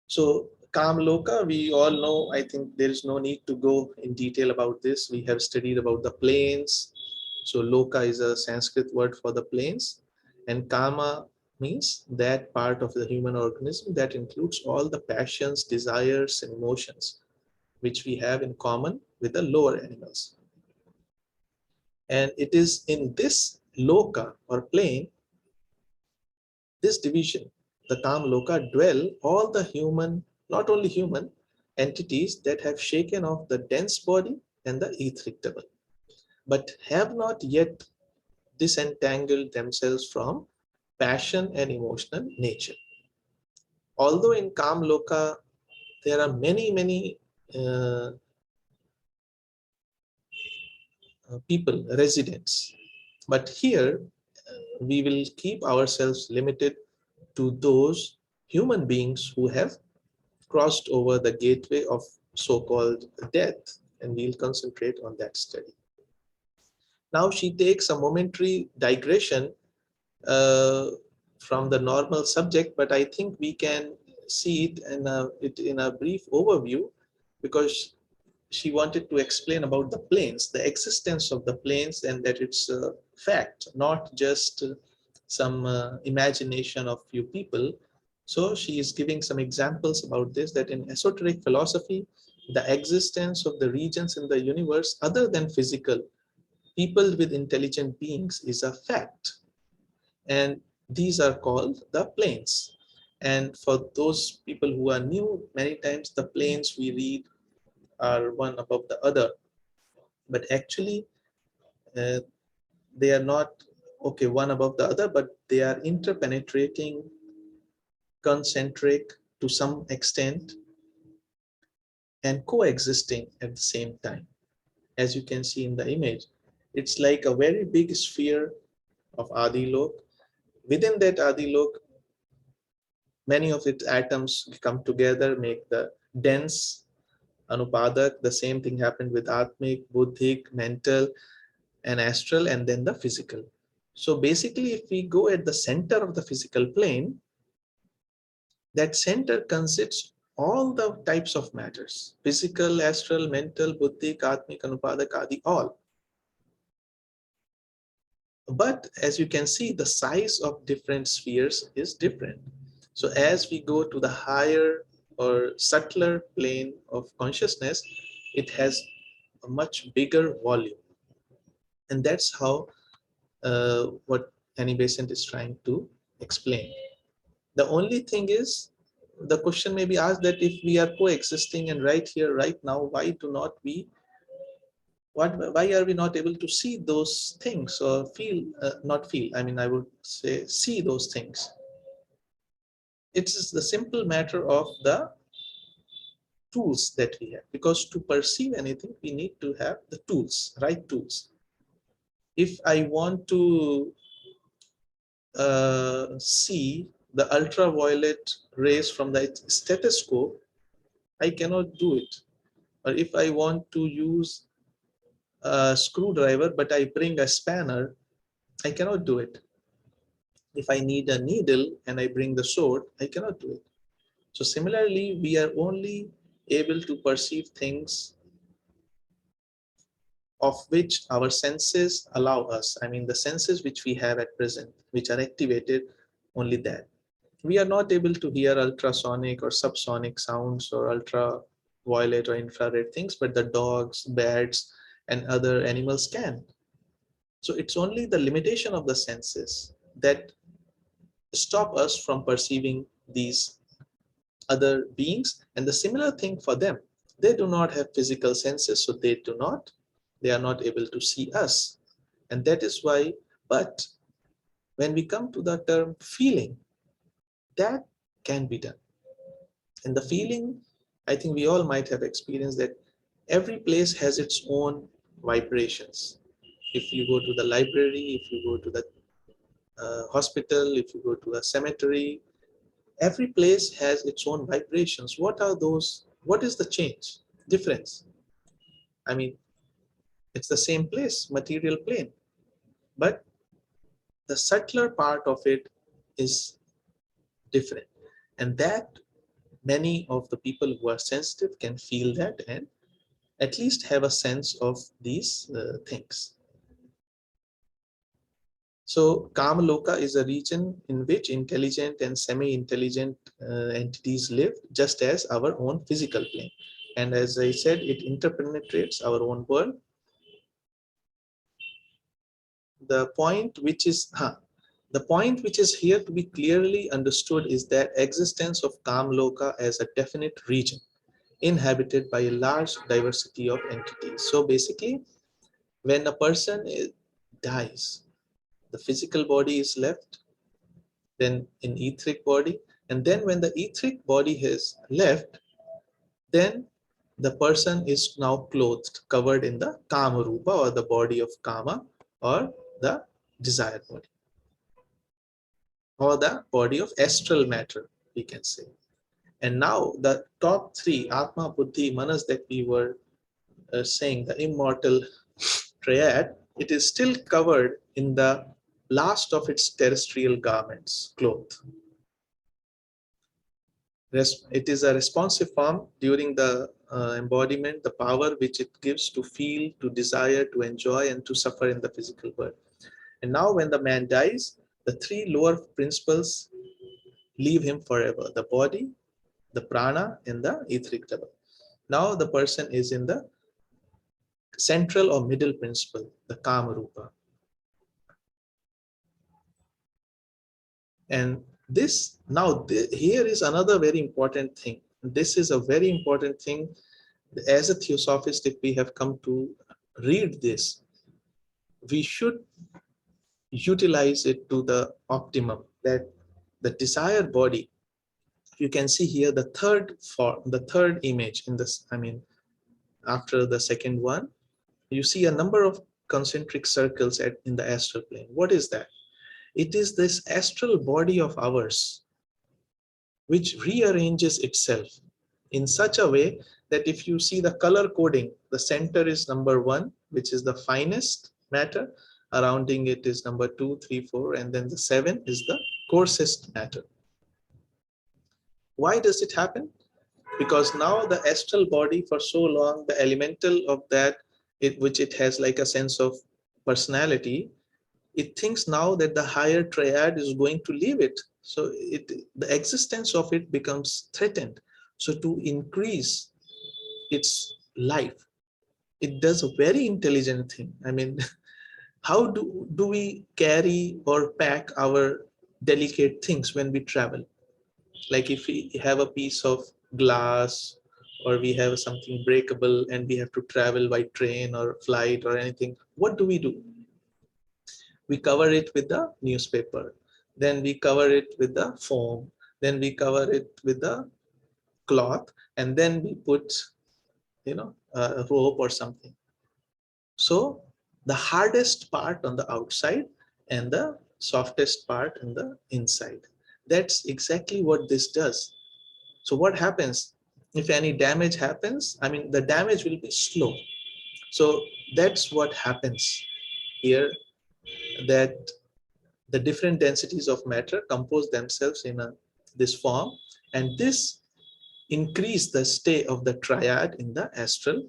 So Kamloka, we all know, I think there is no need to go in detail about this. We have studied about the planes. So Loka is a Sanskrit word for the planes, and Kama means that part of the human organism that includes all the passions, desires, and emotions which we have in common with the lower animals. And it is in this Loka or plane, this division, the Kamloka, dwell all the human, not only human, entities that have shaken off the dense body and the etheric double, but have not yet disentangled themselves from passion and emotional nature. Although in Kamloka, there are many people, residents, but here we will keep ourselves limited to those human beings who have crossed over the gateway of so-called death, and we'll concentrate on that study. Now she takes a momentary digression uh, from the normal subject, but I think we can see it in a brief overview, because she wanted to explain about the planes, the existence of the planes, and that it's a fact, not just some imagination of few people. So she is giving some examples about this, that in esoteric philosophy, the existence of the regions in the universe other than physical, people with intelligent beings, is a fact. And these are called the planes. And for those people who are new, many times the planes we read are one above the other, but actually uh, they are not okay one above the other, but they are interpenetrating, concentric to some extent, and coexisting at the same time. As you can see in the image, it's like a very big sphere of Adilok. Within that Adilok, many of its atoms come together, make the dense Anupadak. The same thing happened with Atmic, Buddhic, mental, and astral, and then the physical. So basically, if we go at the center of the physical plane, that center consists all the types of matters: physical, astral, mental, buddhic, atmic, anupadak, adi, all. But as you can see, the size of different spheres is different. So as we go to the higher or subtler plane of consciousness, it has a much bigger volume. And that's how what Annie Besant is trying to explain. The only thing is, the question may be asked that if we are coexisting and right here, right now, why do not we, why are we not able to see those things or feel, not feel, I mean, I would say see those things. It's the simple matter of the tools that we have, because to perceive anything, we need to have the tools, right tools. If I want to see the ultraviolet rays from the stethoscope, I cannot do it. Or if I want to use a screwdriver, but I bring a spanner, I cannot do it. If I need a needle and I bring the sword, I cannot do it. So similarly, we are only able to perceive things of which our senses allow us. I mean, the senses which we have at present, which are activated, only that. We are not able to hear ultrasonic or subsonic sounds or ultraviolet or infrared things, but the dogs, bats, and other animals can. So it's only the limitation of the senses that stop us from perceiving these other beings. And the similar thing for them. They do not have physical senses, so they are not able to see us. And that is why, but when we come to the term feeling, that can be done. And the feeling, I think we all might have experienced that every place has its own vibrations. If you go to the library, if you go to the hospital, if you go to a cemetery, every place has its own vibrations. What are those? What is the change, difference? I mean, it's the same place, material plane, but the subtler part of it is different. And that many of the people who are sensitive can feel that and at least have a sense of these things. So Kamaloka is a region in which intelligent and semi-intelligent entities live, just as our own physical plane. And as I said, it interpenetrates our own world. The point which is here to be clearly understood is that existence of Kamaloka as a definite region inhabited by a large diversity of entities. So basically, when a person dies, the physical body is left, then in etheric body, And then when the etheric body has left, then the person is now clothed, covered in the Kama Rupa, or the body of Kama, or the desire body, or the body of astral matter, we can say. And now the top three, Atma, Buddhi, Manas, that we were saying, the immortal triad, it is still covered in the last of its terrestrial garments, cloth. It is a responsive form during the embodiment, the power which it gives to feel, to desire, to enjoy, and to suffer in the physical world. And now when the man dies, the three lower principles leave him forever: the body, the prana, and the etheric level. Now the person is in the central or middle principle, the Kama Rupa. And this, now here is another very important thing. This is a very important thing. As a theosophist, if we have come to read this, we should utilize it to the optimum, that the desired body, you can see here the third image in this, I mean, after the second one, you see a number of concentric circles in the astral plane. What is that? It is this astral body of ours which rearranges itself in such a way that if you see the color coding, the center is number 1, which is the finest matter. Surrounding it is number 2, 3, 4, and then the 7 is the coarsest matter. Why does it happen? Because now the astral body, for so long, the elemental of that, which it has like a sense of personality, it thinks now that the higher triad is going to leave it. So the existence of it becomes threatened. So to increase its life, it does a very intelligent thing. I mean, how do we carry or pack our delicate things when we travel? Like if we have a piece of glass, or we have something breakable and we have to travel by train or flight or anything, what do? We cover it with the newspaper, then we cover it with the foam, then we cover it with the cloth, and then we put, a rope or something. So the hardest part on the outside and the softest part on the inside. That's exactly what this does. So what happens if any damage happens? I mean, the damage will be slow. So that's what happens here, that the different densities of matter compose themselves in this form, and this increase the stay of the triad in the astral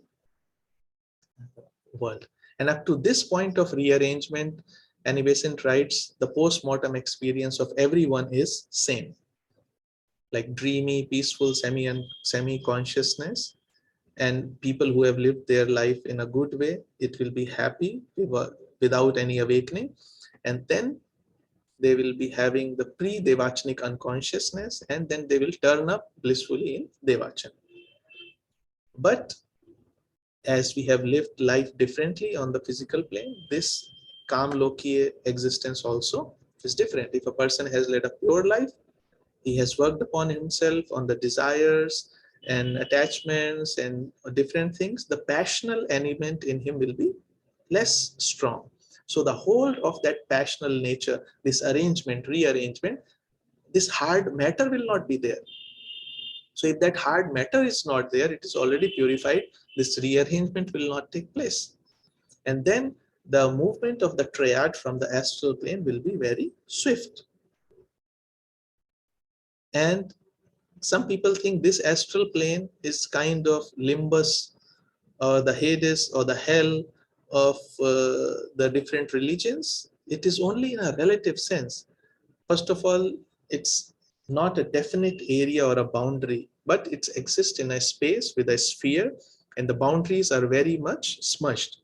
world. And up to this point of rearrangement, Annie Besant writes, the post-mortem experience of everyone is same, like dreamy, peaceful, semi-consciousness. And people who have lived their life in a good way, it will be happy without any awakening. And then they will be having the pre-Devachanic unconsciousness, and then they will turn up blissfully in Devachan. But as we have lived life differently on the physical plane, this Kam Lokiya existence also is different. If a person has led a pure life, he has worked upon himself on the desires and attachments and different things, the passional element in him will be less strong. So the hold of that passional nature, this arrangement, rearrangement, this hard matter will not be there. So if that hard matter is not there, it is already purified, this rearrangement will not take place. And then the movement of the triad from the astral plane will be very swift. And some people think this astral plane is kind of limbus, or the Hades or the hell of the different religions. It is only in a relative sense. First of all, it's not a definite area or a boundary, but it exists in a space with a sphere, and the boundaries are very much smushed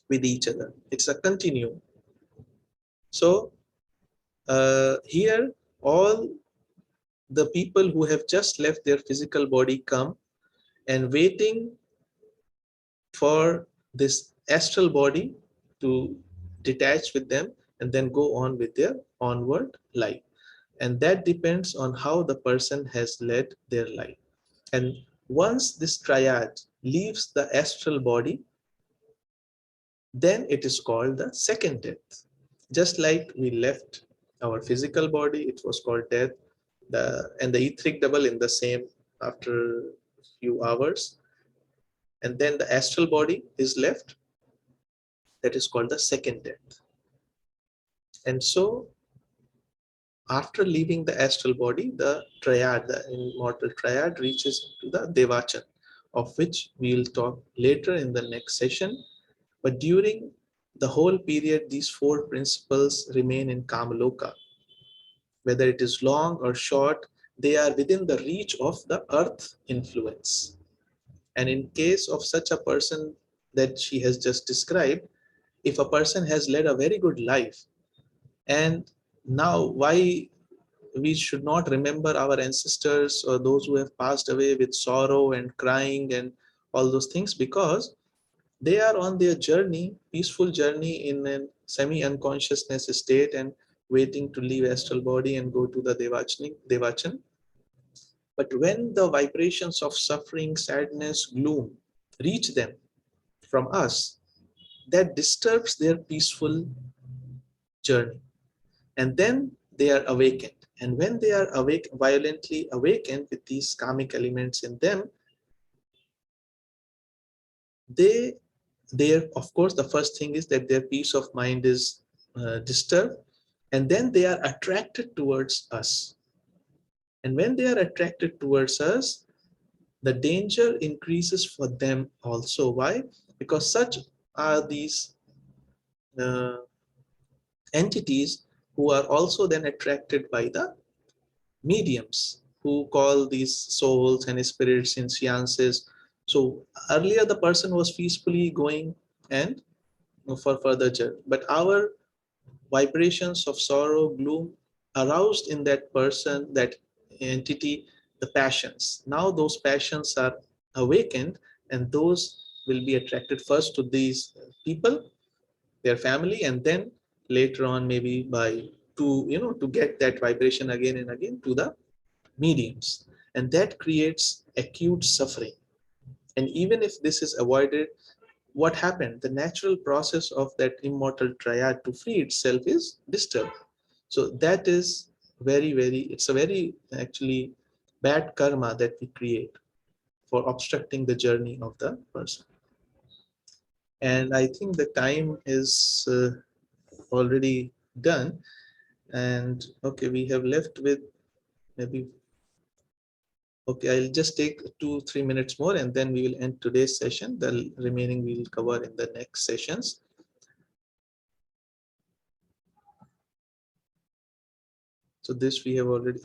with each other. It's a continuum. So here, all the people who have just left their physical body come and waiting for this astral body to detach with them and then go on with their onward life. And that depends on how the person has led their life. And once this triad leaves the astral body, then it is called the second death. Just like we left our physical body, it was called death, and the etheric double in the same after a few hours. And then the astral body is left, that is called the second death. And so after leaving the astral body, the triad, the immortal triad, reaches to the Devachan, of which we will talk later in the next session. But during the whole period, these four principles remain in Kamaloka. Whether it is long or short, they are within the reach of the earth influence. And in case of such a person that she has just described, if a person has led a very good life, and now why we should not remember our ancestors or those who have passed away with sorrow and crying and all those things, because they are on their journey, peaceful journey in a semi-unconsciousness state and waiting to leave astral body and go to the Devachan. But when the vibrations of suffering, sadness, gloom reach them from us, that disturbs their peaceful journey. And then they are awakened. And when they are violently awakened with these karmic elements in them, they of course, the first thing is that their peace of mind is disturbed, and then they are attracted towards us. And when they are attracted towards us, the danger increases for them also. Why? Because such are these uh, entities who are also then attracted by the mediums, who call these souls and spirits in seances. So earlier the person was peacefully going and for further journey, but our vibrations of sorrow, gloom aroused in that person, that entity, the passions. Now those passions are awakened, and those will be attracted first to these people, their family, and then later on maybe by to get that vibration again and again to the mediums. And that creates acute suffering. And even if this is avoided, what happened? The natural process of that immortal triad to free itself is disturbed. So that is it's a very actually bad karma that we create for obstructing the journey of the person. And I think the time is already done. And okay, we have left with maybe, okay, I'll just take 2-3 minutes more and then we will end today's session. The remaining we will cover in the next sessions. So this we have already.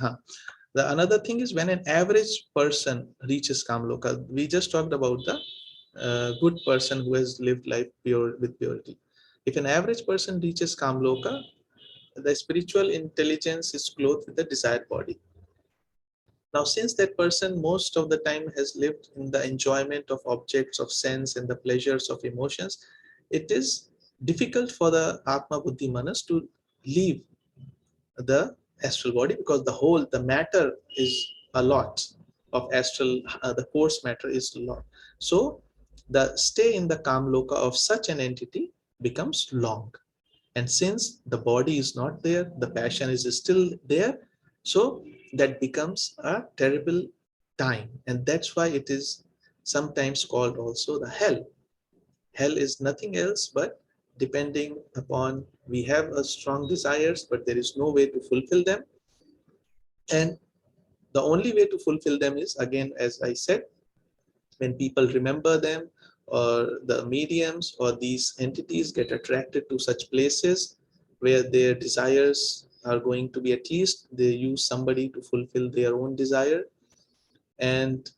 The another thing is when an average person reaches Kamloka, we just talked about the good person who has lived life pure with purity. If an average person reaches Kamloka, the spiritual intelligence is clothed with the desired body. Now, since that person most of the time has lived in the enjoyment of objects of sense and the pleasures of emotions, it is difficult for the Atma Buddhi Manas to leave the astral body, because the matter is a lot of astral, the coarse matter is a lot. So the stay in the Kamloka of such an entity becomes long. And since the body is not there, the passion is still there. So that becomes a terrible time. And that's why it is sometimes called also the hell. Hell is nothing else but depending upon, we have a strong desires, but there is no way to fulfill them. And the only way to fulfill them is, again, as I said, when people remember them, or the mediums or these entities get attracted to such places where their desires are going to be, at least they use somebody to fulfill their own desire, and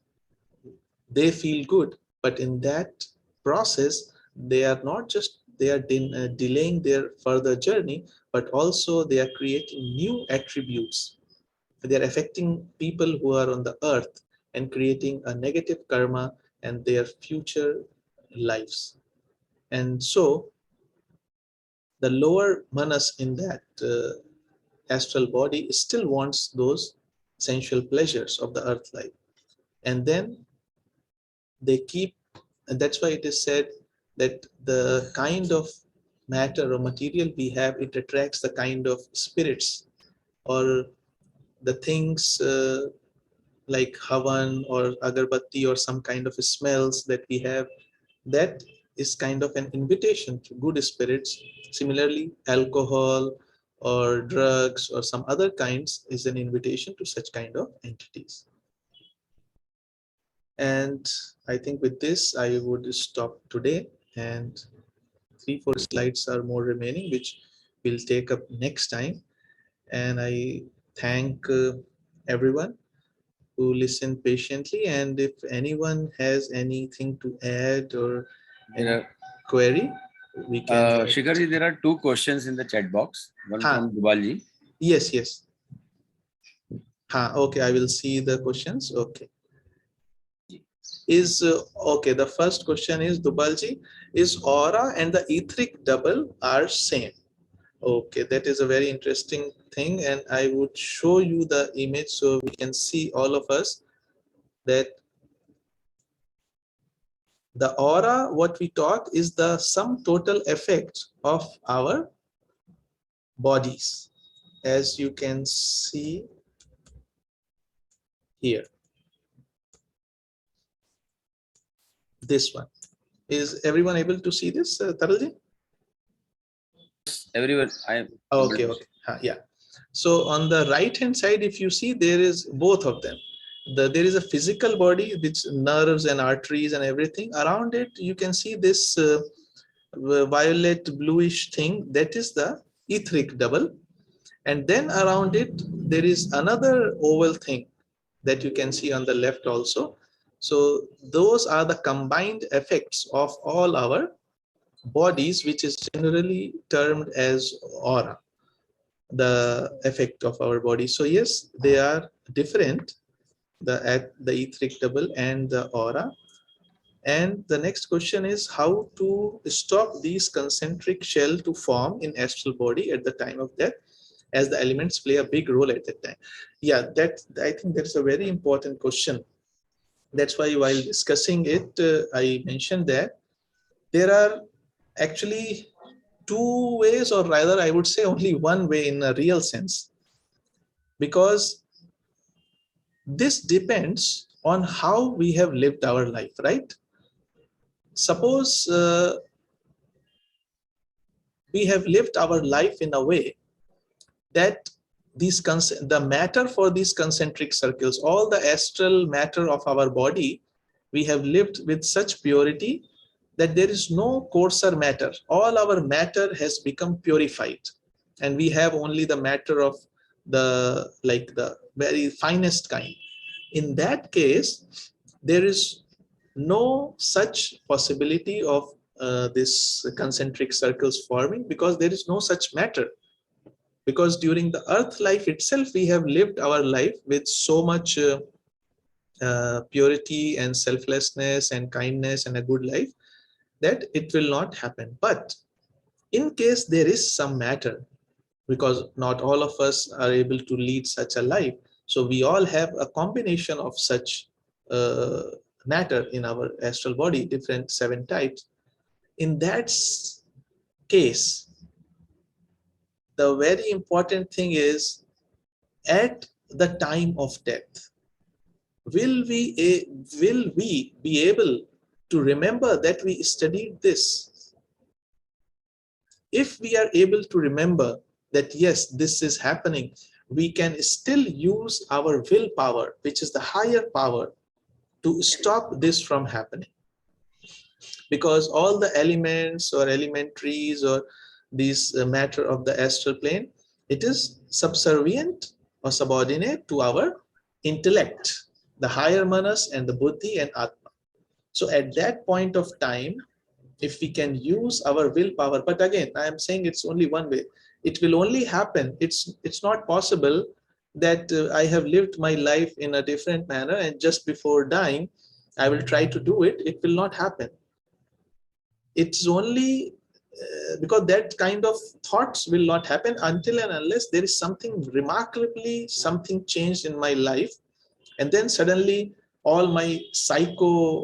they feel good. But in that process, they are not just delaying their further journey, but also they are creating new attributes. They are affecting people who are on the earth and creating a negative karma and their future lives. And so the lower manas in that astral body still wants those sensual pleasures of the earth life. And then they keep, and that's why it is said that the kind of matter or material we have, it attracts the kind of spirits or the things like havan or agarbatti or some kind of smells that we have, that is kind of an invitation to good spirits. Similarly, alcohol or drugs or some other kinds is an invitation to such kind of entities. And I think with this, I would stop today, and 3-4 slides are more remaining, which we'll take up next time. And I thank everyone who listened patiently. And if anyone has anything to add or any query, we can. Shikhar, there are 2 questions in the chat box. One from Dubalji. Yes, yes. Okay, I will see the questions. Okay. Is okay, the first question is Dubalji, is aura and the etheric double are same? Okay, that is a very interesting thing, and I would show you the image so we can see, all of us, that the aura, what we talk, is the sum total effect of our bodies, as you can see here. This one. Is everyone able to see this, Taralji? Everyone, I am. Okay, okay. Yeah. So on the right hand side, if you see, there is both of them. There is a physical body, which nerves and arteries and everything. Around it, you can see this violet bluish thing. That is the etheric double. And then around it, there is another oval thing that you can see on the left also. So those are the combined effects of all our bodies, which is generally termed as aura, the effect of our body. So yes, they are different, the etheric double and the aura. And the next question is how to stop these concentric shell to form in astral body at the time of death, as the elements play a big role at that time. Yeah, that, I think that's a very important question. That's why while discussing it, I mentioned that there are actually 2 ways, or rather I would say only one way in a real sense, because this depends on how we have lived our life, right? Suppose we have lived our life in a way that the matter for these concentric circles, all the astral matter of our body, we have lived with such purity that there is no coarser matter. All our matter has become purified, and we have only the matter of the very finest kind. In that case, there is no such possibility of this concentric circles forming, because there is no such matter. Because during the earth life itself, we have lived our life with so much purity and selflessness and kindness and a good life, that it will not happen. But in case there is some matter, because not all of us are able to lead such a life, so we all have a combination of such matter in our astral body, different 7 types. In that case, the very important thing is, at the time of death, will we be able to remember that we studied this? If we are able to remember that yes, this is happening, we can still use our willpower, which is the higher power, to stop this from happening. Because all the elements or elementaries or these matter of the astral plane, it is subservient or subordinate to our intellect, the higher manas and the buddhi and atma. So at that point of time, if we can use our willpower, but again, I am saying it's only one way. It will only happen. It's not possible that I have lived my life in a different manner and just before dying, I will try to do it. It will not happen. It's only because that kind of thoughts will not happen until and unless there is something remarkably, something changed in my life, and then suddenly all my psychology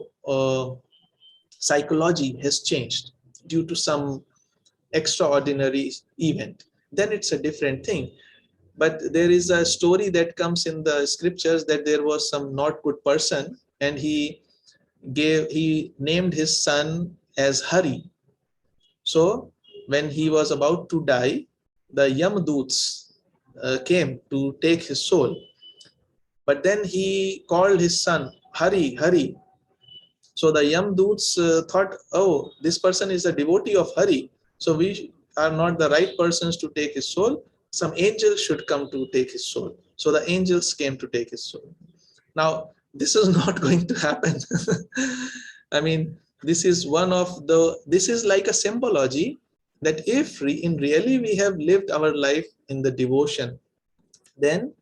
has changed due to some extraordinary event. Then it's a different thing. But there is a story that comes in the scriptures that there was some not good person, and he named his son as Hari. So when he was about to die, the Yamduts came to take his soul. But then he called his son, Hari, Hari. So the Yamduts thought, oh, this person is a devotee of Hari, so we are not the right persons to take his soul. Some angels should come to take his soul. So the angels came to take his soul. Now, this is not going to happen. I mean, this is like a symbology that if in really we have lived our life in the devotion, then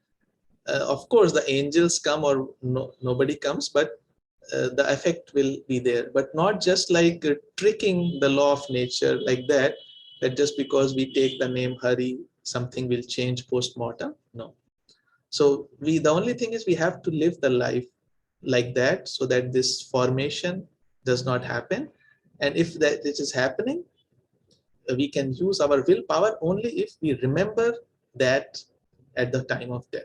of course the angels come or nobody comes, but the effect will be there. But not just like tricking the law of nature like that just because we take the name Hari, something will change post-mortem. No. So the only thing is we have to live the life like that so that this formation does not happen. And if that it is happening, we can use our willpower only if we remember that at the time of death.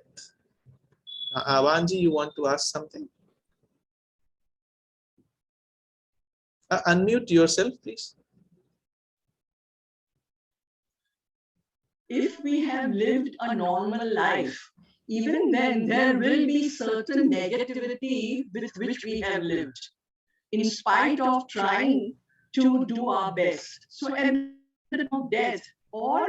Avanji, you want to ask something? Unmute yourself, please. If we have lived a normal life, even then there will be certain negativity with which we have lived, in spite of trying to do our best. So at the time of death, all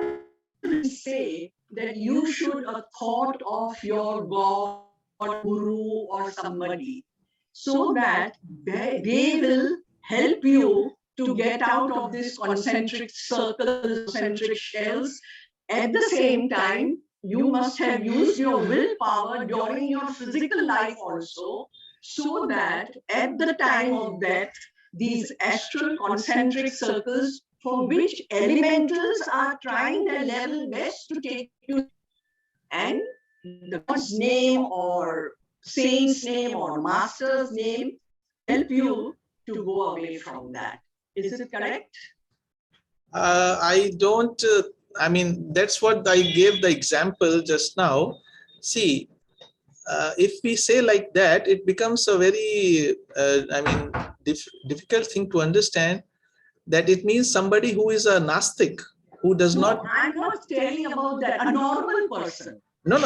we say that you should have thought of your God, Guru, or somebody, so that they will help you to get out of this concentric circles, concentric shells. At the same time, you must have used your willpower during your physical life also, so that at the time of death, these astral concentric circles, for which elementals are trying their level best to take you, and the God's name or saint's name or master's name help you to go away from that. Is it correct? I don't, I mean, that's what I gave the example just now. See, if we say like that, it becomes a very, difficult thing to understand, that it means somebody who is a Nastic, who does not. I'm not telling about that, a normal person. No,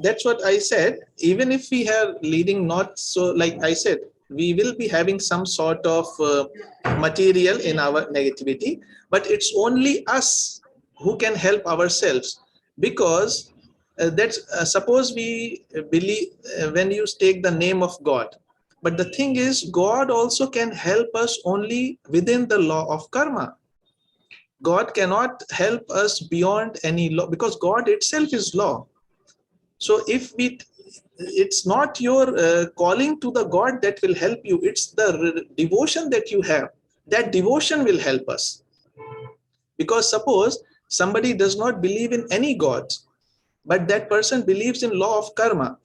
that's what I said. Even if we are leading not so, like I said, we will be having some sort of material in our negativity, but it's only us who can help ourselves. Because suppose we believe when you take the name of God, but the thing is, God also can help us only within the law of karma. God cannot help us beyond any law, because God itself is law. So if it's not your calling to the God that will help you, it's the devotion that you have. That devotion will help us. Because suppose somebody does not believe in any God, but that person believes in law of karma,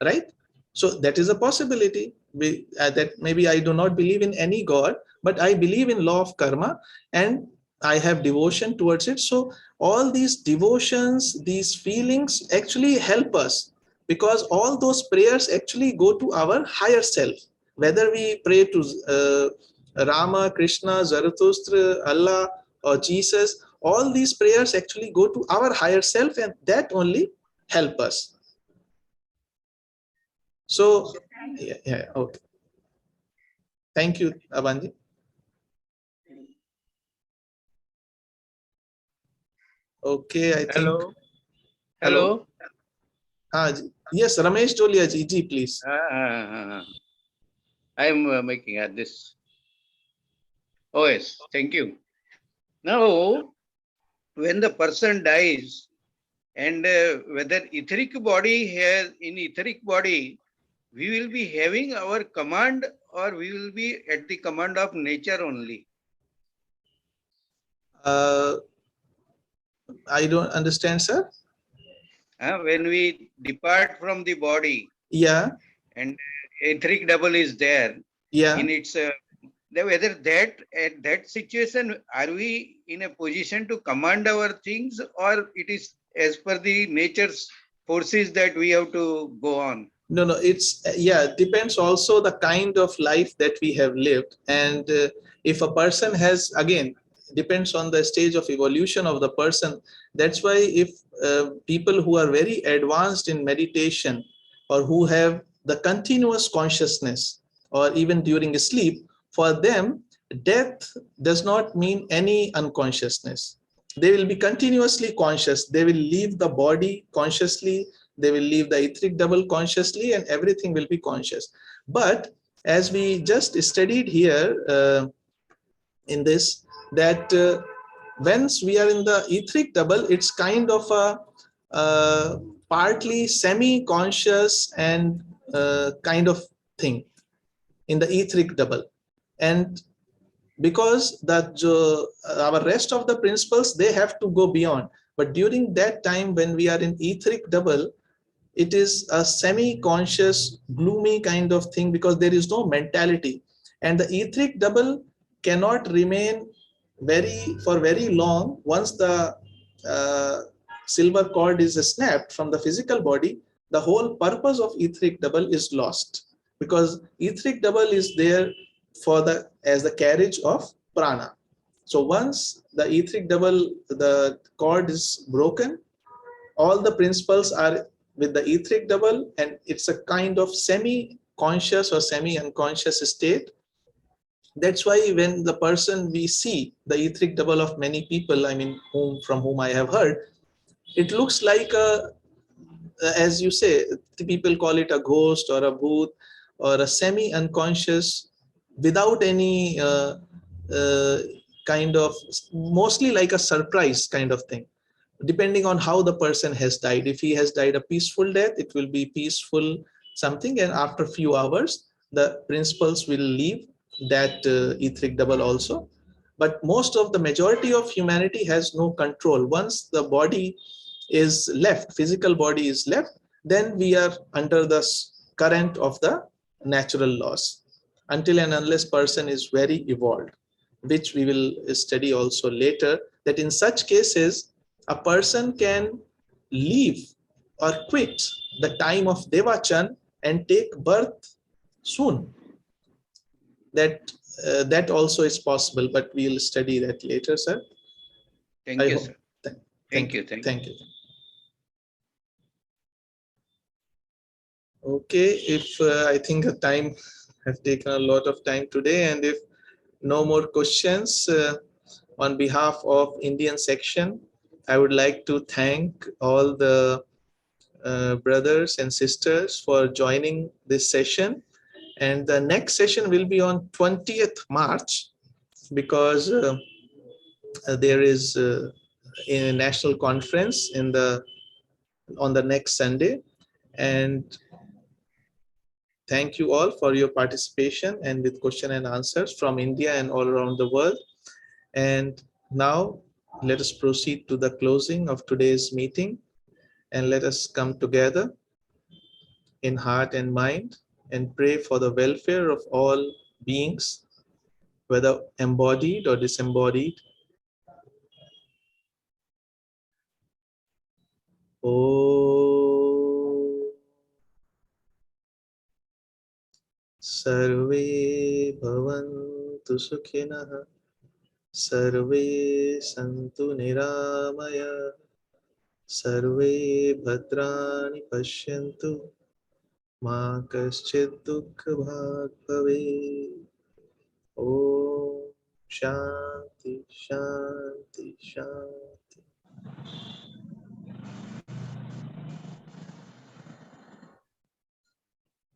right? So that is a possibility. That maybe I do not believe in any God, but I believe in law of karma and I have devotion towards it. So all these devotions, these feelings actually help us, because all those prayers actually go to our higher self. Whether we pray to Rama, Krishna, Zarathustra, Allah, or Jesus, all these prayers actually go to our higher self, and that only help us. So, yeah, okay. Thank you, Abanji. Okay, I think. Hello. Yes, Ramesh Jolia ji, please. I am making this. Oh yes, thank you. Now, when the person dies, and whether etheric body has, in etheric body, we will be having our command, or we will be at the command of nature only. Uh, I don't understand, sir. When we depart from the body Yeah, and etheric double is there yeah. in its, whether that at that situation, are we in a position to command our things, or it is as per the nature's forces that we have to go on? No, no, it's, yeah, it depends also the kind of life that we have lived. And if a person has, again, depends on the stage of evolution of the person. That's why if people who are very advanced in meditation or who have the continuous consciousness or even during sleep, for them, death does not mean any unconsciousness. They will be continuously conscious. They will leave the body consciously, they will leave the etheric double consciously, and everything will be conscious. But as we just studied here in this, that once we are in the etheric double, it's kind of a partly semi-conscious and kind of thing in the etheric double. And because that our rest of the principles, they have to go beyond. But during that time when we are in etheric double, it is a semi-conscious, gloomy kind of thing, because there is no mentality. And the etheric double cannot remain for very long. Once the uh, silver cord is snapped from the physical body, the whole purpose of etheric double is lost, because etheric double is there for the as the carriage of prana. So once the etheric double, the cord is broken, all the principles are with the etheric double, and it's a kind of semi-conscious or semi-unconscious state. That's why when the person, we see the etheric double of many people, I mean, from whom I have heard, it looks like a, as you say, the people call it a ghost or a bhoot or a semi-unconscious, without any kind of, mostly like a surprise kind of thing, depending on how the person has died. If he has died a peaceful death, it will be peaceful something, and after a few hours the principles will leave that etheric double also. But most of the majority of humanity has no control. Once the body is left, physical body is left, then we are under the current of the natural laws, until and unless person is very evolved, which we will study also later, that in such cases a person can leave or quit the time of Devachan and take birth soon. That also is possible, but we'll study that later, sir. Thank I you, hope. sir. Thank Thank you. you. Thank you. Thank you. Okay, if I think the time have taken a lot of time today, and if no more questions, on behalf of Indian section, I would like to thank all the brothers and sisters for joining this session. And the next session will be on 20th March, because there is a national conference on the next Sunday. And thank you all for your participation and with question and answers from India and all around the world. And now let us proceed to the closing of today's meeting, and let us come together in heart and mind and pray for the welfare of all beings, whether embodied or disembodied. Om Sarve Bhavantu Sukhinah, Sarve Santu Niramaya, Sarve Bhadrani Pashyantu, Ma Kaschid Dukha Bhag Bhavet. Om Shanti Shanti Shanti.